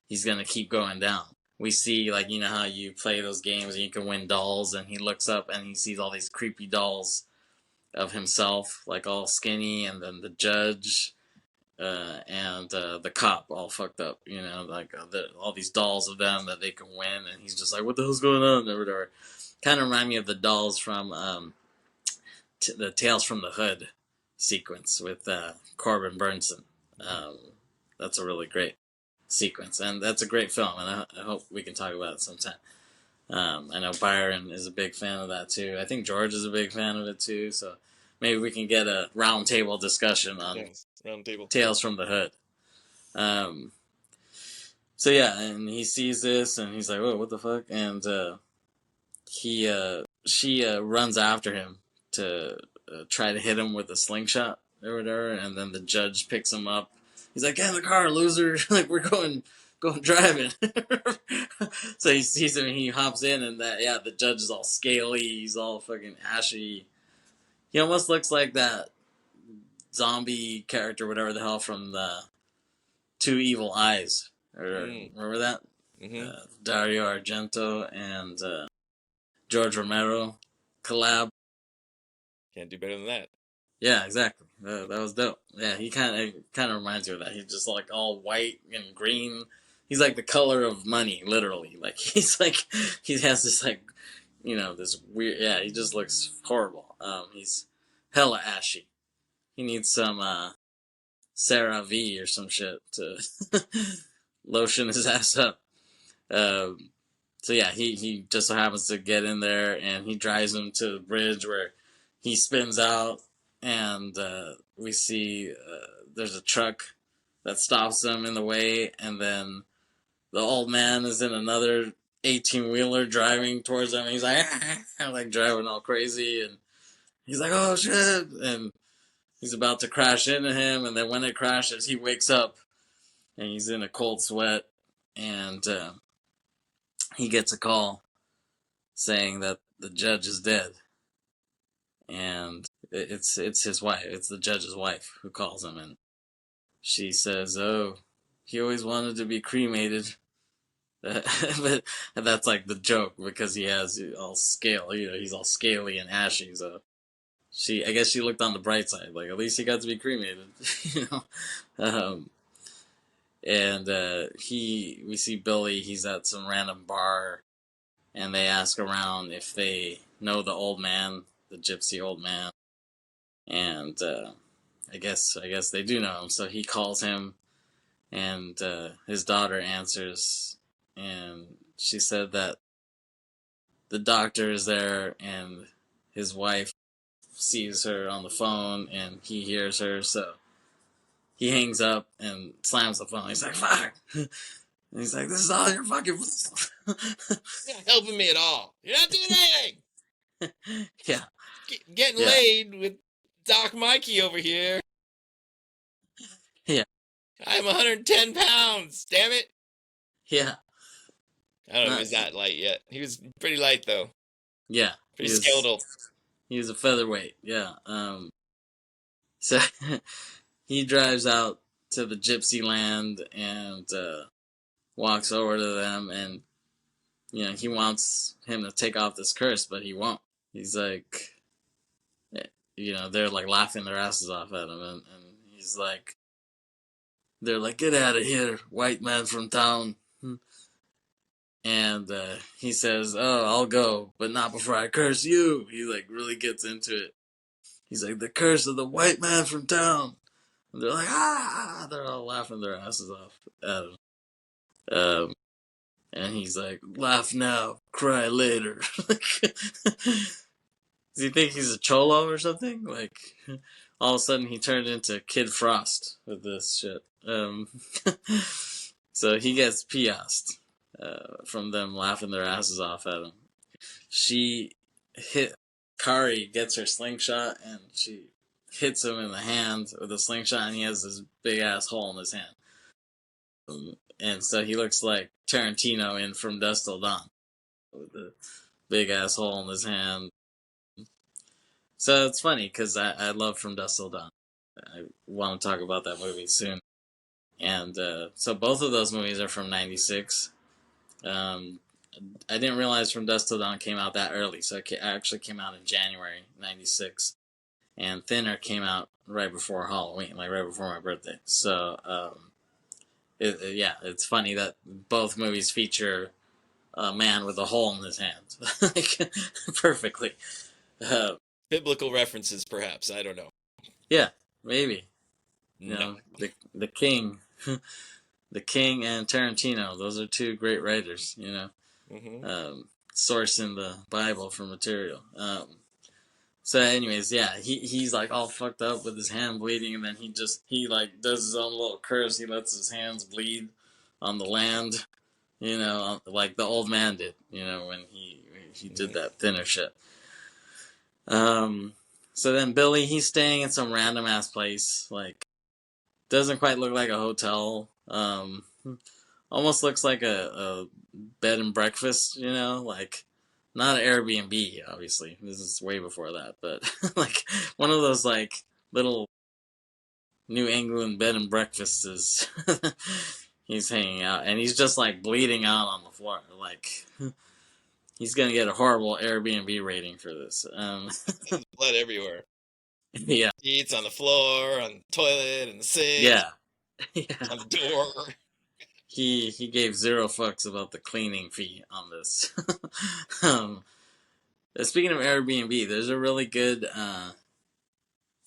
he's gonna keep going down. We see, like, you know how you play those games and you can win dolls, and he looks up and he sees all these creepy dolls of himself, like all skinny, and then the judge, and the cop all fucked up, like all these dolls of them that they can win, and he's just like, "What the hell's going on?" Or whatever. Kind of remind me of the dolls from the Tales from the Hood sequence with Corbin Burnson. Um, that's a really great sequence, and that's a great film, and I hope we can talk about it sometime. I know Byron is a big fan of that too. I think George is a big fan of it too. So maybe we can get a round table discussion on round table Tales from the Hood. So yeah, and he sees this and he's like, "Oh, what the fuck?" And she runs after him to try to hit him with a slingshot or whatever, and then the judge picks him up. He's like, "Get in the car, loser! Like we're going driving." So he sees him and he hops in, and the judge is all scaly. He's all fucking ashy. He almost looks like that zombie character, whatever the hell, from the Two Evil Eyes. Remember that? Mm-hmm. Dario Argento and George Romero collab. Can't do better than that. Yeah, exactly. That was dope. Yeah, he kind of reminds you of that. He's just like all white and green. He's like the color of money, literally. Like he's like he has this like this weird. Yeah, he just looks horrible. He's hella ashy. He needs some CeraVe or some shit to lotion his ass up. So yeah, he just so happens to get in there, and he drives him to the bridge where he spins out, and we see there's a truck that stops him in the way, and then the old man is in another 18-wheeler driving towards him, and he's like, like driving all crazy, and he's like, "Oh shit," and he's about to crash into him, and then when it crashes, he wakes up, and he's in a cold sweat, and he gets a call saying that the judge is dead, and it's his wife. It's the judge's wife who calls him, and she says, "Oh, he always wanted to be cremated." But that's like the joke because he has all scale. He's all scaly and ashy. So I guess she looked on the bright side. Like at least he got to be cremated. Um, and we see Billy. He's at some random bar, and they ask around if they know the old man, the gypsy old man, and I guess they do know him. So he calls him, and his daughter answers, and she said that the doctor is there, and his wife sees her on the phone, and he hears her, so he hangs up and slams the phone. He's like, "Fuck!" And he's like, "This is all your fucking fault." You're not helping me at all. You're not doing anything. Yeah. Getting laid with Doc Mikey over here. Yeah. I'm 110 pounds. Damn it. Yeah. I don't know if he's that light yet. He was pretty light though. Yeah. Pretty skeletal. He was a featherweight. Yeah. So he drives out to the gypsy land and walks over to them, and he wants him to take off this curse, but he won't. He's like, they're like laughing their asses off at him, and he's like, they're like, "Get out of here, white man from town." And he says, "Oh, I'll go, but not before I curse you." He like really gets into it. He's like, "The curse of the white man from town." And they're like, "Ah!" They're all laughing their asses off at him. And he's like, "Laugh now, cry later." Does he think he's a cholo or something? Like, all of a sudden he turned into Kid Frost with this shit. So he gets piased from them laughing their asses off at him. Kari gets her slingshot, and she hits him in the hand with a slingshot, and he has this big ass hole in his hand. And so he looks like Tarantino in From Dusk Till Dawn with a big ass hole in his hand. So it's funny because I love From Dusk Till Dawn. I want to talk about that movie soon. And so both of those movies are from '96. I didn't realize From Dusk Till Dawn came out that early, so it actually came out in January '96. And Thinner came out right before Halloween, like right before my birthday. So yeah, it's funny that both movies feature a man with a hole in his hand, like perfectly. Uh, Biblical references, perhaps. I don't know. yeah, maybe No. the king, the king and Tarantino. Those are two great writers. Hmm. Sourcing the Bible for material. So, anyways, yeah, he's like all fucked up with his hand bleeding, and then he like does his own little curse. He lets his hands bleed on the land, like the old man did, when he did Hmm. that thinner shit. Um, so then Billy, he's staying in some random ass place, like doesn't quite look like a hotel. Almost looks like a bed and breakfast, like not an Airbnb, obviously. This is way before that, but like one of those like little New England bed and breakfasts is he's hanging out and he's just like bleeding out on the floor. Like he's gonna get a horrible Airbnb rating for this. There's blood everywhere. Yeah. Sheets on the floor, on the toilet, and the sink, Yeah. Yeah. on the door. He gave zero fucks about the cleaning fee on this. um, Speaking of Airbnb, there's a really good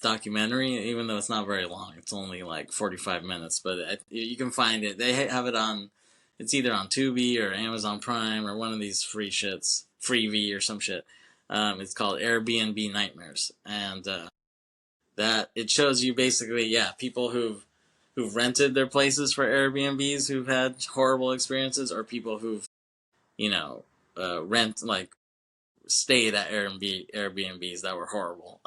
documentary, even though it's not very long. It's only like 45 minutes, but you can find it. They have it on, it's either on Tubi or Amazon Prime or one of these free shits, Freevee or some shit. It's called Airbnb Nightmares, and that it shows you basically, yeah, people who've rented their places for Airbnbs who've had horrible experiences, or people who've rent like stayed at Airbnbs that were horrible.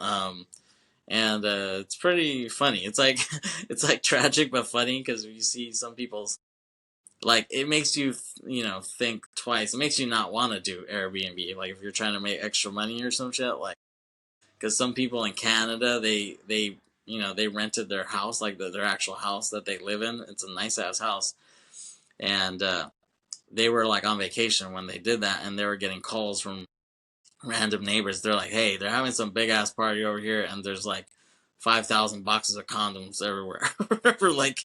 And it's pretty funny. It's like it's like tragic but funny because you see some people's like it makes you think twice. It makes you not want to do Airbnb. Like if you're trying to make extra money or some shit. Like because some people in Canada they rented their house like their actual house that they live in. It's a nice ass house, and they were like on vacation when they did that, and they were getting calls from random neighbors. They're like, "Hey, they're having some big ass party over here, and there's like 5,000 boxes of condoms everywhere." like,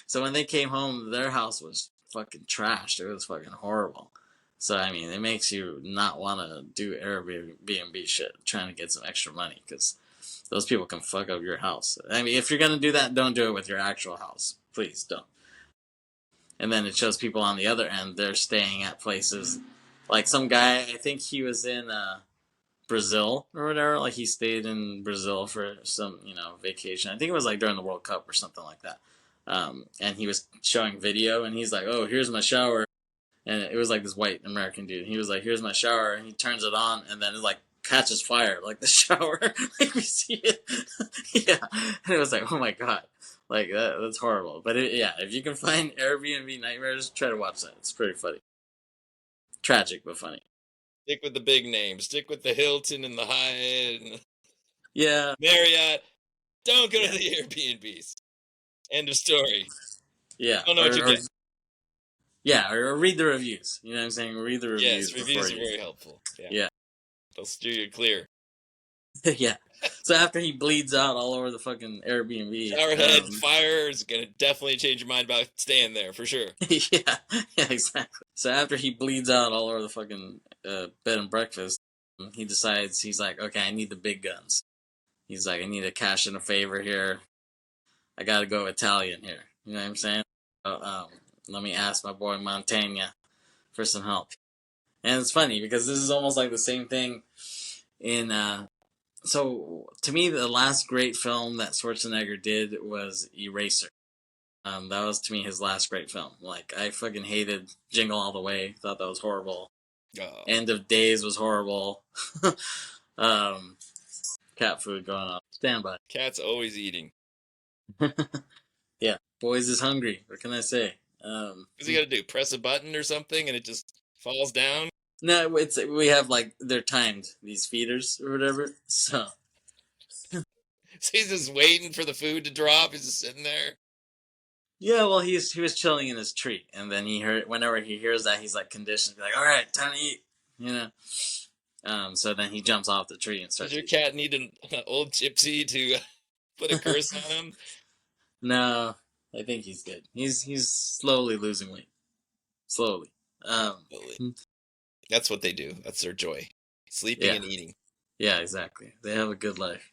so when they came home, their house was fucking trashed. It was fucking horrible. So I mean, it makes you not want to do Airbnb shit, trying to get some extra money because those people can fuck up your house. I mean, if you're gonna do that, don't do it with your actual house. Please don't. And then it shows people on the other end, they're staying at places like some guy, I think he was in Brazil or whatever. Like he stayed in Brazil for some, vacation. I think it was like during the World Cup or something like that. And he was showing video, and he's like, "Oh, here's my shower," and it was like this white American dude. He was like, "Here's my shower," and he turns it on, and then it like catches fire, like the shower. Like we see it, yeah. And it was like, oh my god, like that's horrible. But yeah, if you can find Airbnb Nightmares, try to watch that. It's pretty funny, tragic but funny. Stick with the big names. Stick with the Hilton and the Hyatt and the Yeah, Marriott. Don't go to yeah, the Airbnbs. End of story. yeah. Don't know what you get. Yeah, or read the reviews. You know what I'm saying? Read the reviews Yes, before reviews are you. very helpful. Yeah. Yeah, They'll steer you clear. yeah. So after he bleeds out all over the fucking Airbnb, Showerhead fire is gonna definitely change your mind about staying there for sure. yeah, yeah, exactly. So after he bleeds out all over the fucking bed and breakfast, he decides he's like, okay, I need the big guns. He's like, I need to cash in a favor here. I gotta go Italian here. You know what I'm saying? Let me ask my boy Montaigne for some help. And it's funny because this is almost like the same thing in. So to me, the last great film that Schwarzenegger did was Eraser. That was to me his last great film. Like I fucking hated Jingle All the Way. Thought that was horrible. Oh. End of Days was horrible. um, cat food going on. Stand by. Cat's always eating. Yeah, boys is hungry. What can I say? What's he gotta do? Press a button or something and it just falls down? No, we have like they're timed these feeders or whatever. So So he's just waiting for the food to drop. He's just sitting there. yeah, well he was chilling in his tree, and then he heard whenever he hears that he's like conditioned to be like, all right, time to eat. You know. So then he jumps off the tree and starts. Does your cat need an old gypsy to Put a curse on him. No, I think he's good. He's slowly losing weight. Slowly. Um, That's what they do. That's their joy. Sleeping yeah, and eating. yeah, exactly. They have a good life.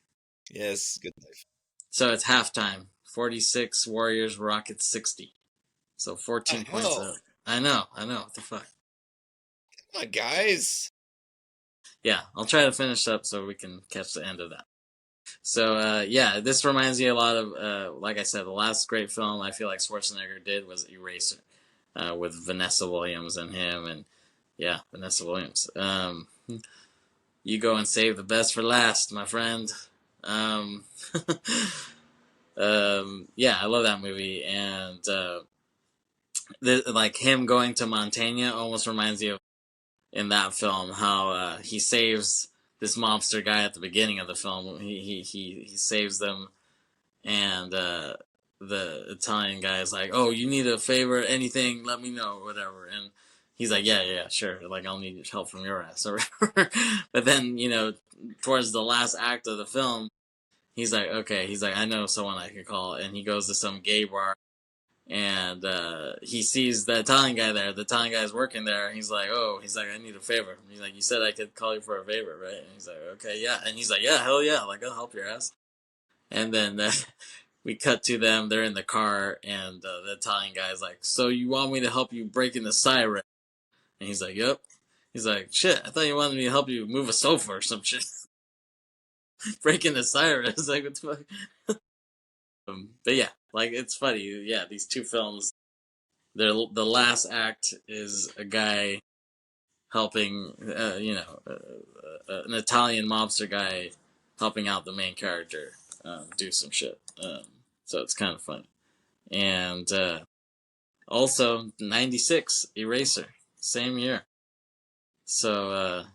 Yes, good life. So it's halftime. 46 Warriors, Rockets 60. So 14 points Hell, up. I know. What the fuck? come on, guys. Yeah, I'll try to finish up so we can catch the end of that. So, yeah, this reminds me a lot of, like I said, the last great film I feel like Schwarzenegger did was Eraser, with Vanessa Williams and him, and yeah, Vanessa Williams. You go and save the best for last, my friend. Um, yeah, I love that movie, and like him going to Montana almost reminds you of in that film how he saves this mobster guy at the beginning of the film. He saves them, and the Italian guy is like, "Oh, you need a favor, anything, let me know, whatever." And he's like, "Yeah, sure. Like, I'll need help from your ass or whatever." But then, towards the last act of the film, he's like, "Okay," he's like, "I know someone I could call," and he goes to some gay bar. And he sees the Italian guy there. The Italian guy's working there. He's like, "Oh," he's like, "I need a favor." He's like, "You said I could call you for a favor, right?" And he's like, "Okay, yeah." And he's like, "Yeah, hell yeah, like I'll help your ass." And then we cut to them. They're in the car, and the Italian guy's like, "So you want me to help you break in the siren?" And he's like, "Yep." He's like, "Shit, I thought you wanted me to help you move a sofa or some shit." Break in the siren. It's like, what the fuck? But yeah, like it's funny. Yeah, these two films. The last act is a guy helping, an Italian mobster guy helping out the main character do some shit. So it's kind of funny. And also, 96, Eraser, same year. So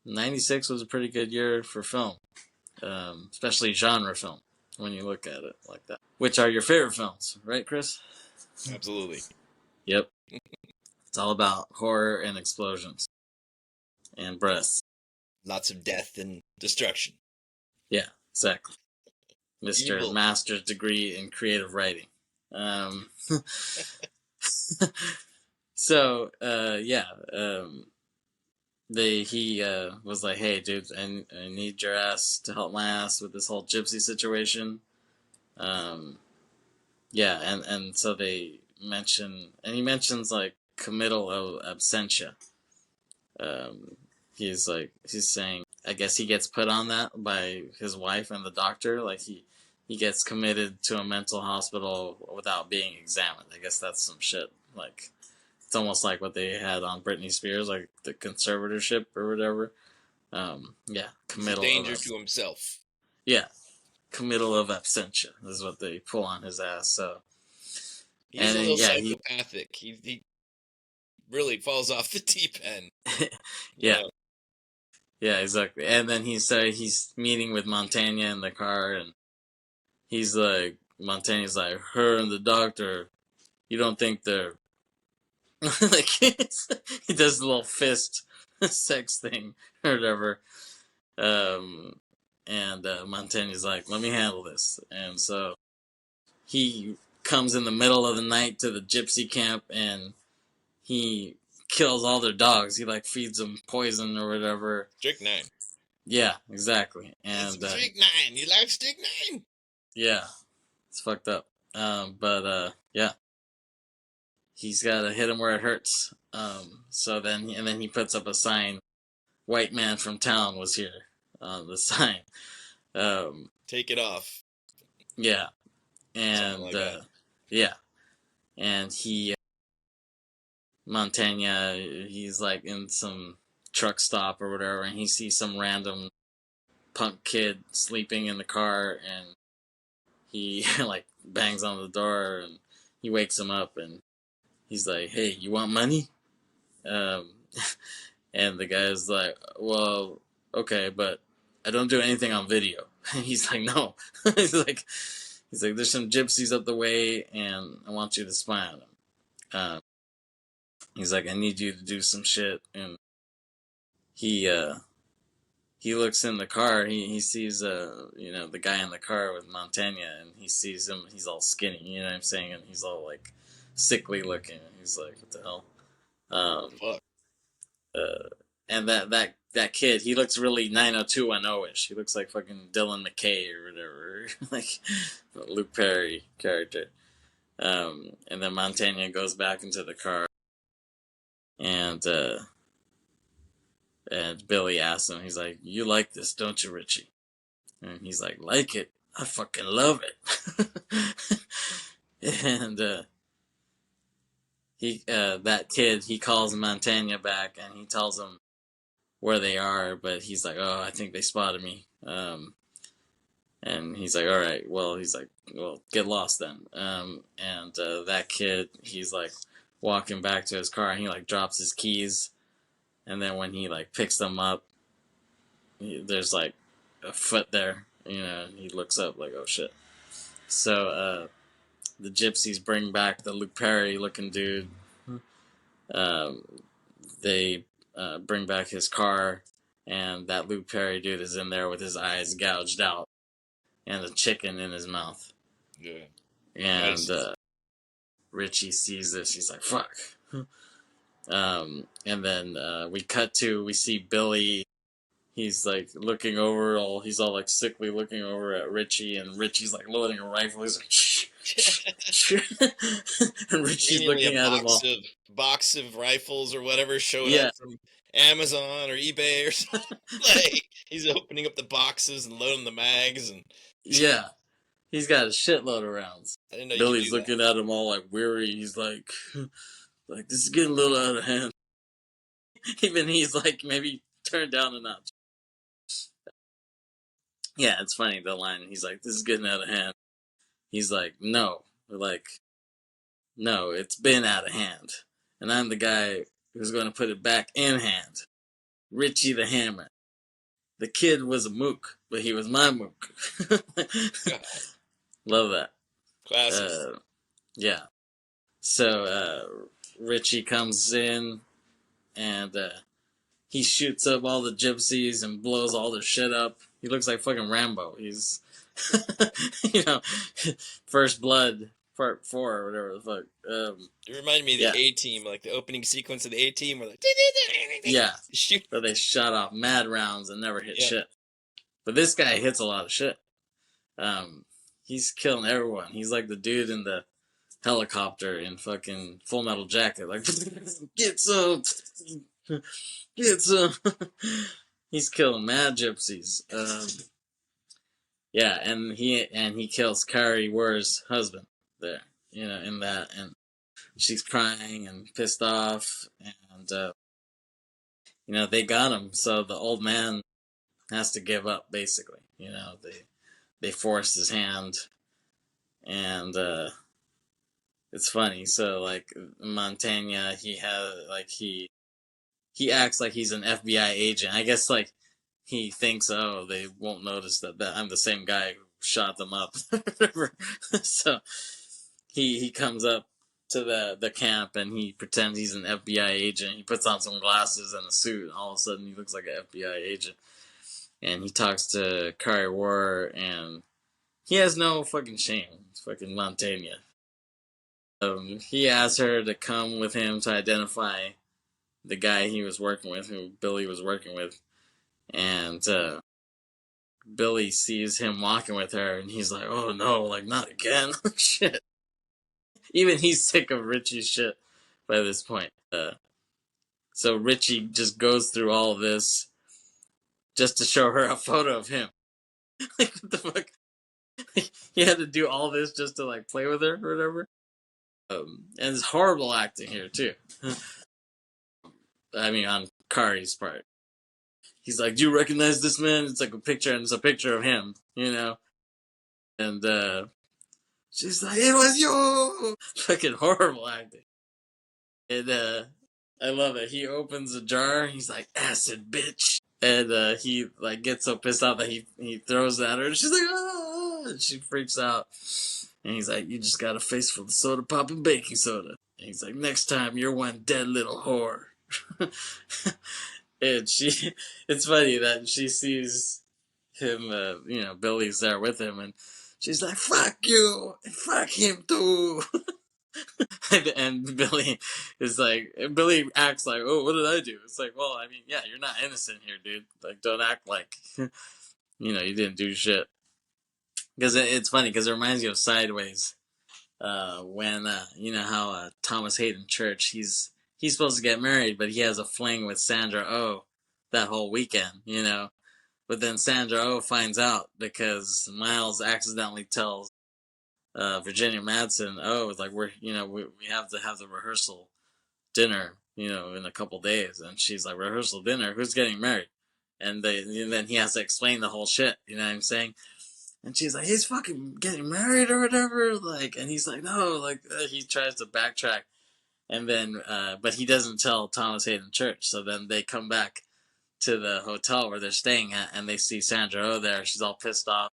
96 was a pretty good year for film, especially genre film, when you look at it like that. Which are your favorite films, right, Kris? Absolutely. Yep. It's all about horror and explosions and breasts. Lots of death and destruction. Yeah, exactly. Mr. Evil. Master's degree in creative writing. Um, so, yeah, he was like, "Hey, dude, I need your ass to help my ass with this whole gypsy situation." Yeah, and so they mention, and he mentions like committal of absentia. Um, he's saying, I guess he gets put on that by his wife and the doctor. Like he gets committed to a mental hospital without being examined. I guess that's some shit. Like it's almost like what they had on Britney Spears, like the conservatorship or whatever. Yeah, committal. He's a danger to himself. Yeah, committal of absentia is what they pull on his ass. So he's a little psychopathic. He really falls off the deep end. Yeah. Yeah, exactly. And then he's meeting with Montana in the car, and he's like, Montana's like, "Her and the doctor, you don't think they're like?" He does a little fist sex thing or whatever. And Montana's like, "Let me handle this." And so he comes in the middle of the night to the gypsy camp, and he kills all their dogs. He like feeds them poison or whatever. Strychnine. Yeah, exactly. And strychnine. You like strychnine? Yeah, it's fucked up. Yeah, he's got to hit him where it hurts. So then he puts up a sign: "White man from town was here." On the sign. Take it off. Yeah, and like yeah, and he Montana, he's like in some truck stop or whatever, and he sees some random punk kid sleeping in the car, and he like bangs on the door, and he wakes him up, and he's like, "Hey, you want money?" Um, and the guy's like, "Well, okay, but I don't do anything on video." And he's like, "No." he's like, "There's some gypsies up the way, and I want you to spy on them." He's like, "I need you to do some shit," and he he looks in the car. He sees the guy in the car with Montana, and he sees him. He's all skinny. You know what I'm saying? And he's all like sickly looking. He's like, what the hell? Um, Fuck. uh, and that kid, he looks really 90210 ish. He looks like fucking Dylan McKay or whatever, like Luke Perry character. And then Montana goes back into the car, and Billy asks him, he's like, "You like this, don't you, Richie?" And he's like it? I fucking love it. And that kid, he calls Montana back, and he tells him where they are, but he's like, "Oh, I think they spotted me." And he's like, "All right, well," he's like, "Well, get lost then." And that kid, he's like walking back to his car, and he like drops his keys, and then when he like picks them up, there's like a foot there. He looks up like, "Oh shit!" So the gypsies bring back the Luke Perry looking dude. Um, they bring back his car, and that Luke Perry dude is in there with his eyes gouged out and a chicken in his mouth. Yeah. And Richie sees this. He's like, "Fuck." And then we see Billy. He's like looking over, he's all like sickly looking over at Richie, and Richie's like loading a rifle. He's like, shh. And Richie's looking at him all. Box of rifles or whatever showed Yeah. up from Amazon or eBay or something. Like, he's opening up the boxes and loading the mags, and yeah, he's got a shitload of rounds. I didn't know Billy's looking at him all like weary. He's like this is getting a little out of hand. Even he's like maybe turned down a notch. Yeah, it's funny, the line. He's like, "This is getting out of hand." He's like, "No." We're like, "No, it's been out of hand. And I'm the guy who's going to put it back in hand. Richie the Hammer. The kid was a mook, but he was my mook." Love that. Classic. Yeah. So Richie comes in, and he shoots up all the gypsies and blows all their shit up. He looks like fucking Rambo. He's, First Blood Part 4 or whatever the fuck. It reminded me of the A-Team, like the opening sequence of the A-Team, where like, yeah, but they shot off mad rounds and never hit shit. But this guy hits a lot of shit. He's killing everyone. He's like the dude in the helicopter in fucking Full Metal Jacket, like, get some. He's killing mad gypsies. Yeah, and he kills Carrie Wer's husband there, in that, and she's crying and pissed off, and they got him, so the old man has to give up, basically. They forced his hand, and it's funny. So like Montana, he acts like he's an FBI agent. I guess like he thinks, oh, they won't notice that I'm the same guy who shot them up. So he comes up to the camp, and he pretends he's an FBI agent. He puts on some glasses and a suit, and all of a sudden he looks like an FBI agent. And he talks to Kari War, and he has no fucking shame. It's fucking Montana. He asks her to come with him to identify the guy he was working with, who Billy was working with. And Billy sees him walking with her, and he's like, "Oh no, like not again." Shit. Even he's sick of Richie's shit by this point. So Richie just goes through all of this just to show her a photo of him. Like, what the fuck? He had to do all this just to like play with her or whatever. And it's horrible acting here too. I mean, on Kari's part. He's like, "Do you recognize this man?" It's like a picture, and it's a picture of him, And she's like, "It was you!" Fucking horrible acting. And I love it. He opens a jar, he's like, "Acid, bitch." And he like gets so pissed off that he throws it at her, and she's like, "Ah!" And she freaks out. And he's like, "You just got a face full of soda pop and baking soda." And he's like, "Next time, you're one dead little whore." And it's funny that she sees him, Billy's there with him, and she's like, "Fuck you, and fuck him too." And Billy acts like, "Oh, what did I do?" It's like, well, I mean, yeah, you're not innocent here, dude. Like, don't act like, you didn't do shit. Because it's funny, because it reminds you of Sideways, when you know how Thomas Hayden Church, he's supposed to get married, but he has a fling with Sandra Oh that whole weekend. But then Sandra Oh finds out because Miles accidentally tells Virginia Madsen, "Oh, it's like we have to have the rehearsal dinner, in a couple days," and she's like, "Rehearsal dinner? Who's getting married?" And then he has to explain the whole shit. You know what I'm saying? And she's like, "He's fucking getting married or whatever." Like, and he's like, "No," like he tries to backtrack, and then but he doesn't tell Thomas Hayden Church. So then they come back to the hotel where they're staying at, and they see Sandra Oh there. She's all pissed off.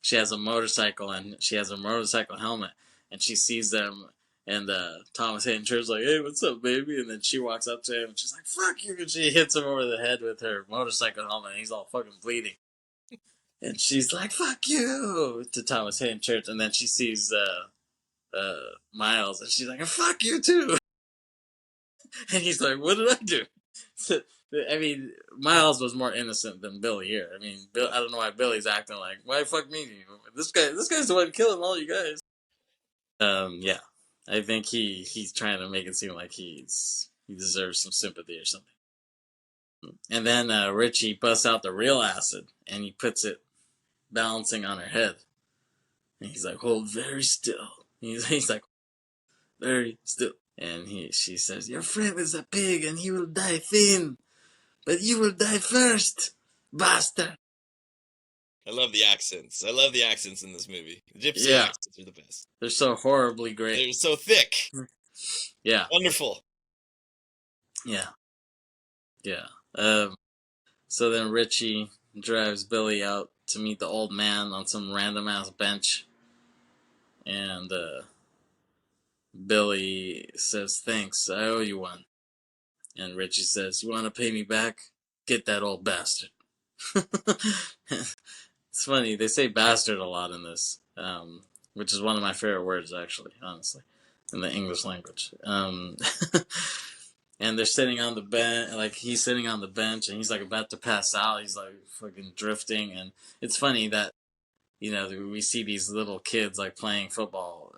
She has a motorcycle, and she has a motorcycle helmet, and she sees them. And Thomas Hayden Church's like, "Hey, what's up, baby?" And then she walks up to him, and she's like, "Fuck you!" And she hits him over the head with her motorcycle helmet, and he's all fucking bleeding. And she's like, "Fuck you!" to Thomas Hayden Church, and then she sees Miles, and she's like, "Fuck you too!" And he's like, "What did I do?" So, I mean, Miles was more innocent than Billy here. I mean, I don't know why Billy's acting like, "Why fuck me?" This guy's the one killing all you guys. Yeah, I think he's trying to make it seem like he deserves some sympathy or something. And then Richie busts out the real acid, and he puts it balancing on her head. And he's like, "Hold very still." He's like, "Very still." And she says, "Your friend is a pig, and he will die thin, but you will die first, bastard." I love the accents. I love the accents in this movie. The gypsy Yeah, accents are the best. they're so horribly great. They're so thick. Yeah, Wonderful. yeah, yeah. So then Richie drives Billy out to meet the old man on some random ass bench, and Billy says, "Thanks, I owe you one." And Richie says, "You want to pay me back? Get that old bastard." It's funny, they say bastard a lot in this, which is one of my favorite words, actually, honestly, in the English language. And they're sitting on the bench, like he's sitting on the bench, and he's like about to pass out. He's like fucking drifting, and it's funny that we see these little kids like playing football,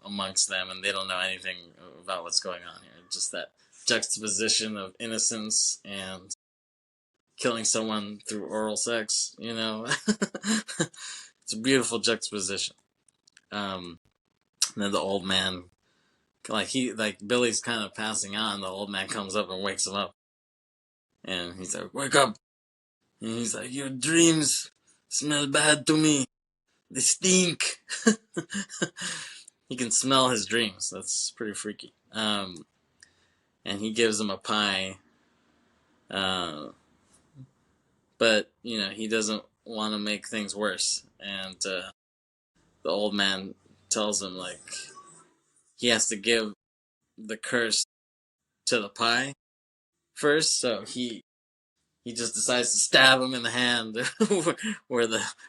amongst them, and they don't know anything about what's going on here. Just that juxtaposition of innocence and killing someone through oral sex. It's a beautiful juxtaposition. And then the old man, like Billy's kind of passing on. The old man comes up and wakes him up, and he's like, "Wake up!" And he's like, "Your dreams smell bad to me. They stink." He can smell his dreams. That's pretty freaky. And he gives him a pie. But, he doesn't want to make things worse. And the old man tells him, like, he has to give the curse to the pie first. So he just decides to stab him in the hand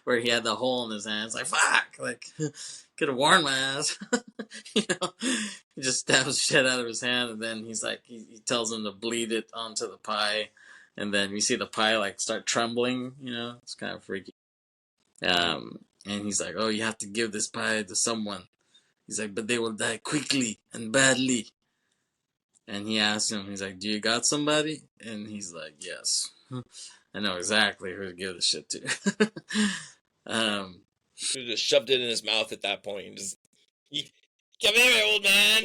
where he had the hole in his hand. It's like, fuck! Like, could have warned my ass. He just stabs the shit out of his hand, and then he's like, he tells him to bleed it onto the pie. And then we see the pie like start trembling. It's kind of freaky. And he's like, "Oh, you have to give this pie to someone." He's like, "But they will die quickly and badly." And he asks him, he's like, "Do you got somebody?" And he's like, "Yes, I know exactly who to give the shit to." He just shoved it in his mouth at that point and just, "Come here, old man."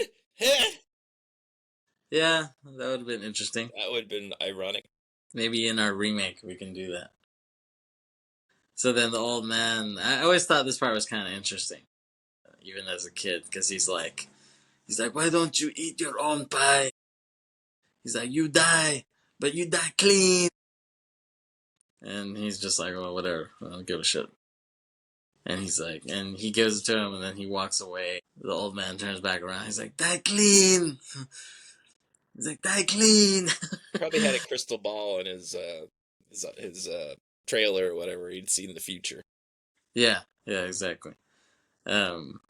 Yeah, that would have been interesting. That would have been ironic. Maybe in our remake we can do that. So then the old man, I always thought this part was kind of interesting, even as a kid, because he's like, "Why don't you eat your own pie?" He's like, "You die, but you die clean." And he's just like, "Well, whatever, I don't give a shit." And he's like, and he gives it to him, and then he walks away. The old man turns back around. He's like, "Die clean." He's like, die clean. He probably had a crystal ball in his trailer or whatever. He'd seen the future. Yeah, yeah, exactly. Um,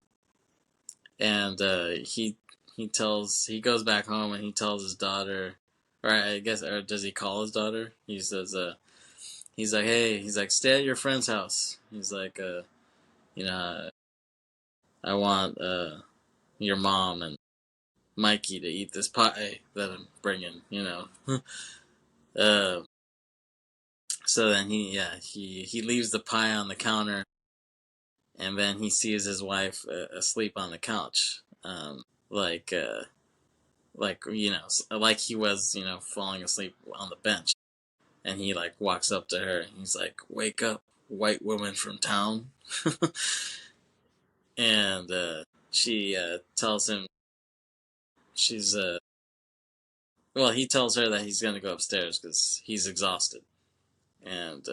and he goes back home and he tells his daughter, or I guess, or does he call his daughter? He says, he's like, hey, he's like, stay at your friend's house. He's like, you know, I want your mom and Mikey to eat this pie that I'm bringing, you know. uh, so then he leaves the pie on the counter, and then he sees his wife asleep on the couch, like like he was falling asleep on the bench, and he like walks up to her and he's like, "Wake up, white woman from town," and she tells him she's well, he tells her that he's gonna go upstairs because he's exhausted, and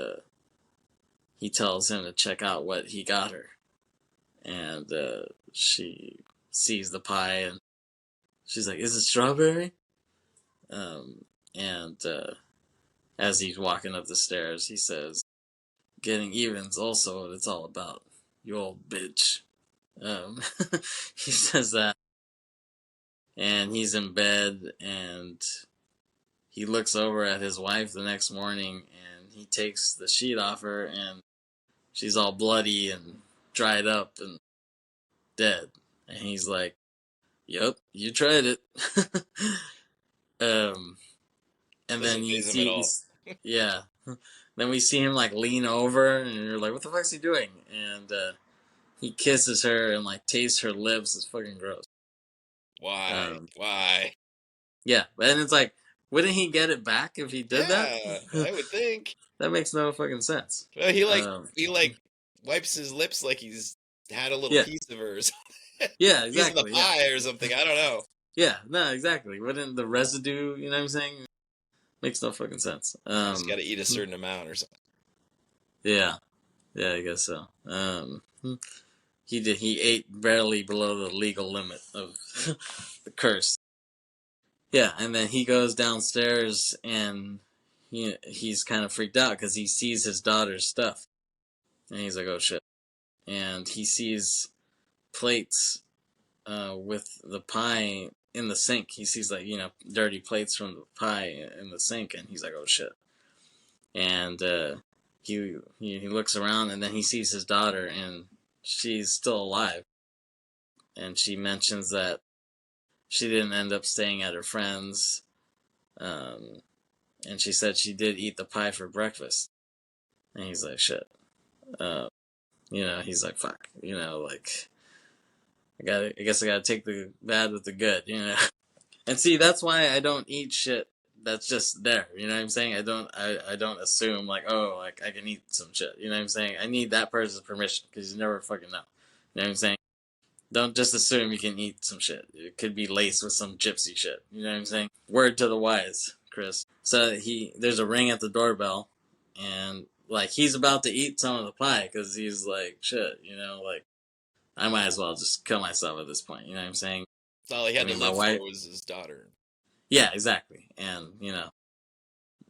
he tells him to check out what he got her, and she sees the pie and she's like, "Is it strawberry?" And as he's walking up the stairs, he says, "Getting even's also what it's all about, you old bitch." Um, he says that, and he's in bed, and he looks over at his wife the next morning, and he takes the sheet off her, and she's all bloody and dried up and dead. And he's like, "Yep, you tried it." um, and then Doesn't you faze him at see, all. yeah. Then we see him like lean over, and you're like, "What the fuck's he doing?" And he kisses her and like tastes her lips. It's fucking gross. Why? Um, Why? yeah, and it's like, wouldn't he get it back if he did that? Yeah, I would think. That makes no fucking sense. Well, Um, he like wipes his lips like he's had a little yeah, piece of her or something. yeah, Piece of the exactly. Yeah, pie or something. I don't know. yeah, no, exactly. Wouldn't the residue, you know what I'm saying? Makes no fucking sense. You just got to eat a certain amount or something. Yeah, yeah, I guess so. He ate barely below the legal limit of the curse. Yeah, and then he goes downstairs and he's kind of freaked out because he sees his daughter's stuff, and he's like, "Oh shit!" And he sees plates with the pie in the sink. He sees like dirty plates from the pie in the sink, and he's like, "Oh shit!" And he looks around, and then he sees his daughter, and she's still alive, and she mentions that she didn't end up staying at her friend's, um, and she said she did eat the pie for breakfast, and he's like, "Shit," uh, he's like, "Fuck," like I guess I gotta take the bad with the good. And see, that's why I don't eat shit that's just there. You know what I'm saying? I don't assume like, oh, like I can eat some shit. You know what I'm saying? I need that person's permission because you never fucking know. You know what I'm saying? Don't just assume you can eat some shit. It could be laced with some gypsy shit. You know what I'm saying? Word to the wise, Kris. So there's a ring at the doorbell, and like he's about to eat some of the pie because he's like, shit, like I might as well just kill myself at this point. You know what I'm saying? All he I had to mean, my live wife. for was his daughter. Yeah, exactly. And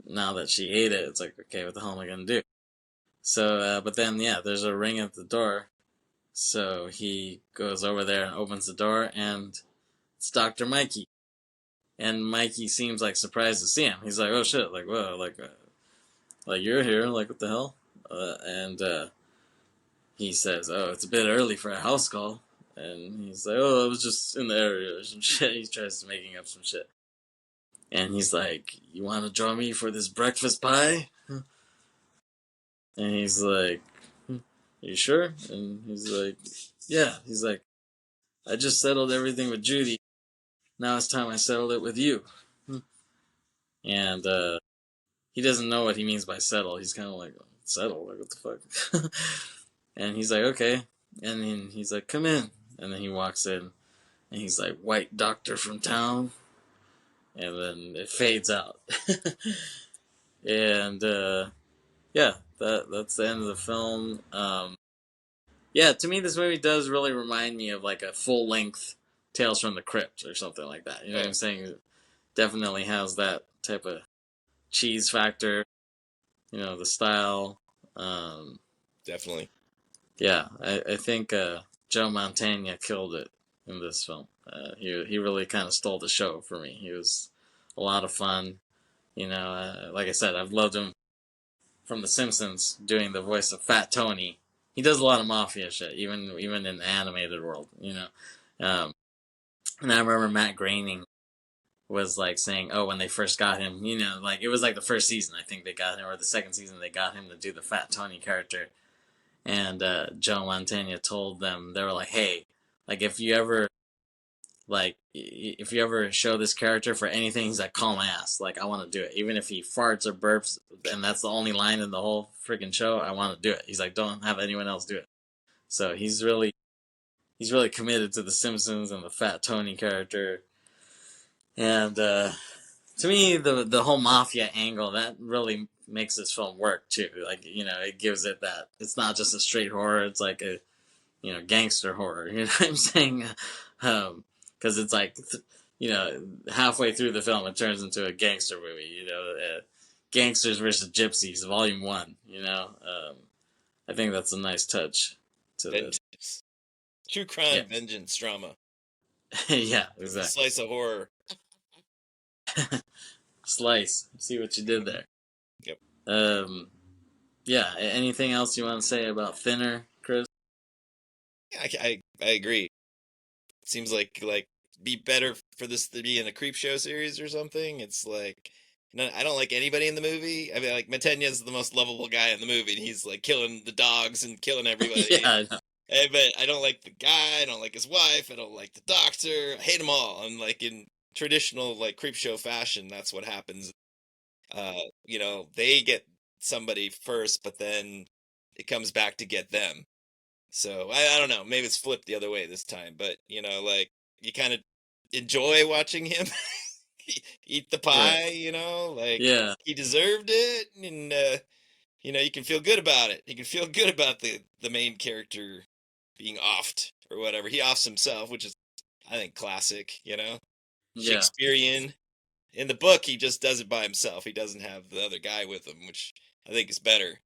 now that she ate it, it's like, okay, what the hell am I gonna do? So, but then yeah, there's a ring at the door. So he goes over there and opens the door, and it's Dr. Mikey. And Mikey seems like surprised to see him. He's like, "Oh shit! Like, whoa! Like you're here? Like, what the hell?" And he says, "Oh, it's a bit early for a house call." And he's like, "Oh, I was just in the area or some shit." He tries to making up some shit. And he's like, "You want to join me for this breakfast pie?" And he's like, "Are you sure?" And he's like, "Yeah." He's like, "I just settled everything with Judy. Now it's time I settled it with you." And he doesn't know what he means by settle. He's kind of like, "Settle? Like, what the fuck?" And he's like, "Okay." And then he's like, "Come in." And then he walks in, and he's like, "White doctor from town." And then it fades out. And yeah, that's the end of the film. Yeah, to me, this movie does really remind me of like a full length Tales from the Crypt or something like that. You know what Oh, I'm saying? definitely has that type of cheese factor. The style. Um, Definitely. yeah, I think Joe Montana killed it in this film. He really kind of stole the show for me. He was a lot of fun. Like I said, I've loved him from The Simpsons doing the voice of Fat Tony. He does a lot of mafia shit, even in the animated world. And I remember Matt Groening was like saying, "Oh, when they first got him, like it was like the first season, I think they got him, or the second season they got him to do the Fat Tony character." And Joe Montana told them, they were like, "Hey, like if you ever show this character for anything, he's like, call my ass. Like, I want to do it. Even if he farts or burps, and that's the only line in the whole freaking show, I want to do it." He's like, don't have anyone else do it. So he's really committed to the Simpsons and the Fat Tony character. And to me, the whole mafia angle that really makes this film work too. Like, it gives it that it's not just a straight horror. It's like a gangster horror. You know what I'm saying? Because it's like, halfway through the film, it turns into a gangster movie. Gangsters versus Gypsies, Volume One. I think that's a nice touch to this. Vengeance. True Yeah, crime, vengeance, drama. yeah, With a exactly. slice of horror. Slice. See what you did there. Yep. Um, yeah. Anything else you want to say about Thinner, Chris? Yeah, I agree. It seems like be better for this to be in a creep show series or something. It's like, I don't like anybody in the movie. I mean, like Mantegna's the most lovable guy in the movie, and he's like killing the dogs and killing Yeah, everybody. I know. But I don't like the guy. I don't like his wife. I don't like the doctor. I hate them all. And like in traditional like creep show fashion, that's what happens. They get somebody first, but then it comes back to get them. So I don't know. Maybe it's flipped the other way this time, but like you kind of enjoy watching him eat the Right. pie. Like Yeah. he deserved it, and you can feel good about it. You can feel good about the main character being offed or whatever. He offs himself, which is I think classic. Yeah. Shakespearean. In the book, he just does it by himself. He doesn't have the other guy with him, which I think is better.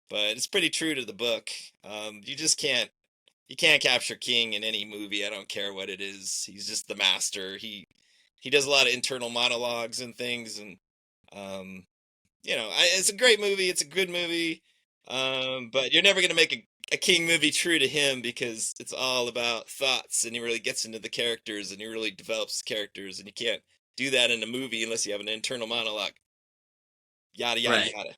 But it's pretty true to the book. You just can't capture King in any movie. I don't care what it is. He's just the master. He does a lot of internal monologues and things, and um, it's a great movie. It's a good movie. But you're never gonna make a King movie true to him because it's all about thoughts, and he really gets into the characters, and he really develops the characters, and you can't do that in a movie unless you have an internal monologue. Yada yada Right. yada.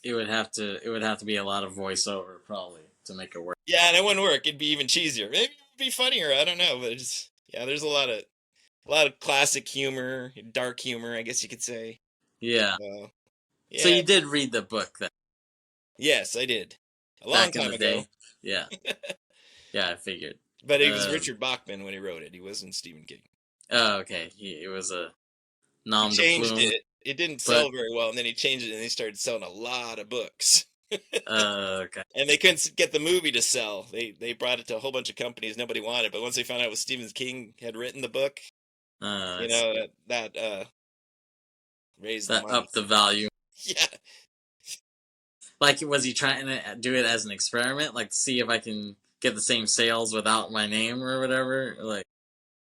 It would have to be a lot of voiceover probably to make it work. Yeah, and it wouldn't work. It'd be even cheesier. Maybe it would be funnier. I don't know, but there's a lot of classic humor, dark humor, I guess you could say. Yeah. So So yeah, you did read the book then yes, I did a long back in time the ago. day? Yeah. Yeah, I figured. But it was Um Richard Bachman when he wrote it. He wasn't Stephen King. oh, okay. It was a He nom de changed plume, it. It didn't but sell very well, and then he changed it, and he started selling a lot of books. okay. And they couldn't get the movie to sell. They brought it to a whole bunch of companies nobody wanted. But once they found out it was Stephen King had written the book, I see. that raised the That money. upped the value. Yeah, Like, was he trying to do it as an experiment, like to see if I can get the same sales without my name or whatever? Like,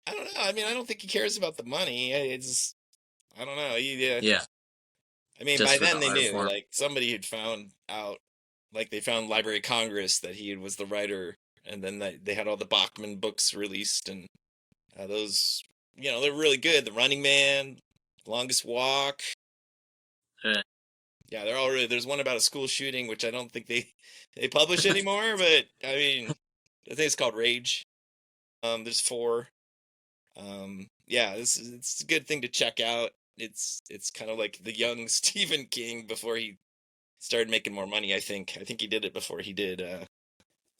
I don't know. I mean, I don't think he cares about the money. I don't know. yeah, I mean, just by for the then they art knew. form. Like somebody had found out. Like they found Library of Congress that he was the writer, and then they had all the Bachman books released, and those, they're really good. The Running Man, Longest Walk. Uh, Yeah, they're all really. There's one about a school shooting, which I don't think they publish anymore. But I mean, I think it's called Rage. There's four. Yeah, it's a good thing to check out. It's kind of like the young Stephen King before he started making more money. I think he did it before he did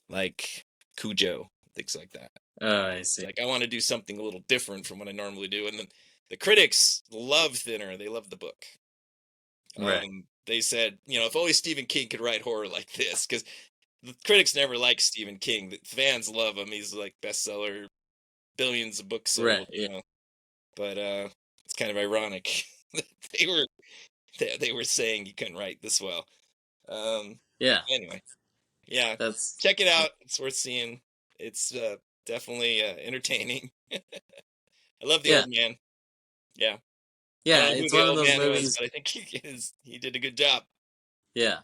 like Cujo, things like that. oh, I It's see. like I want to do something a little different from what I normally do, and then the critics love Thinner. They love the book. Right. They said, if only Stephen King could write horror like this, because the critics never liked Stephen King. The fans love him. He's like bestseller, billions of books Right. sold. Yeah. But It's kind of ironic that they were saying you couldn't write this well. Yeah, Anyway, yeah, that's check it out. It's worth seeing. It's definitely entertaining. I love the yeah, old man. Yeah, I don't yeah. know who It's the one of old those man was, movies. but I think he did a good job. Yeah,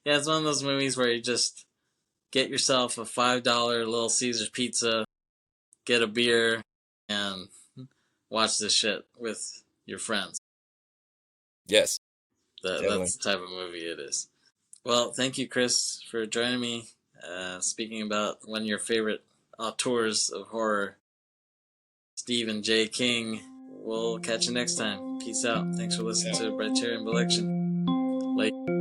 yeah. It's one of those movies where you just get yourself a $5 Little Caesars pizza, get a beer, and watch this shit with your friends. Yes, definitely. That's the type of movie it is. Well, thank you, Kris, for joining me. Speaking about one of your favorite auteurs of horror, Stephen J. King. We'll catch you next time. Peace out. Thanks for listening Yeah. to Briterion Bollection. Late.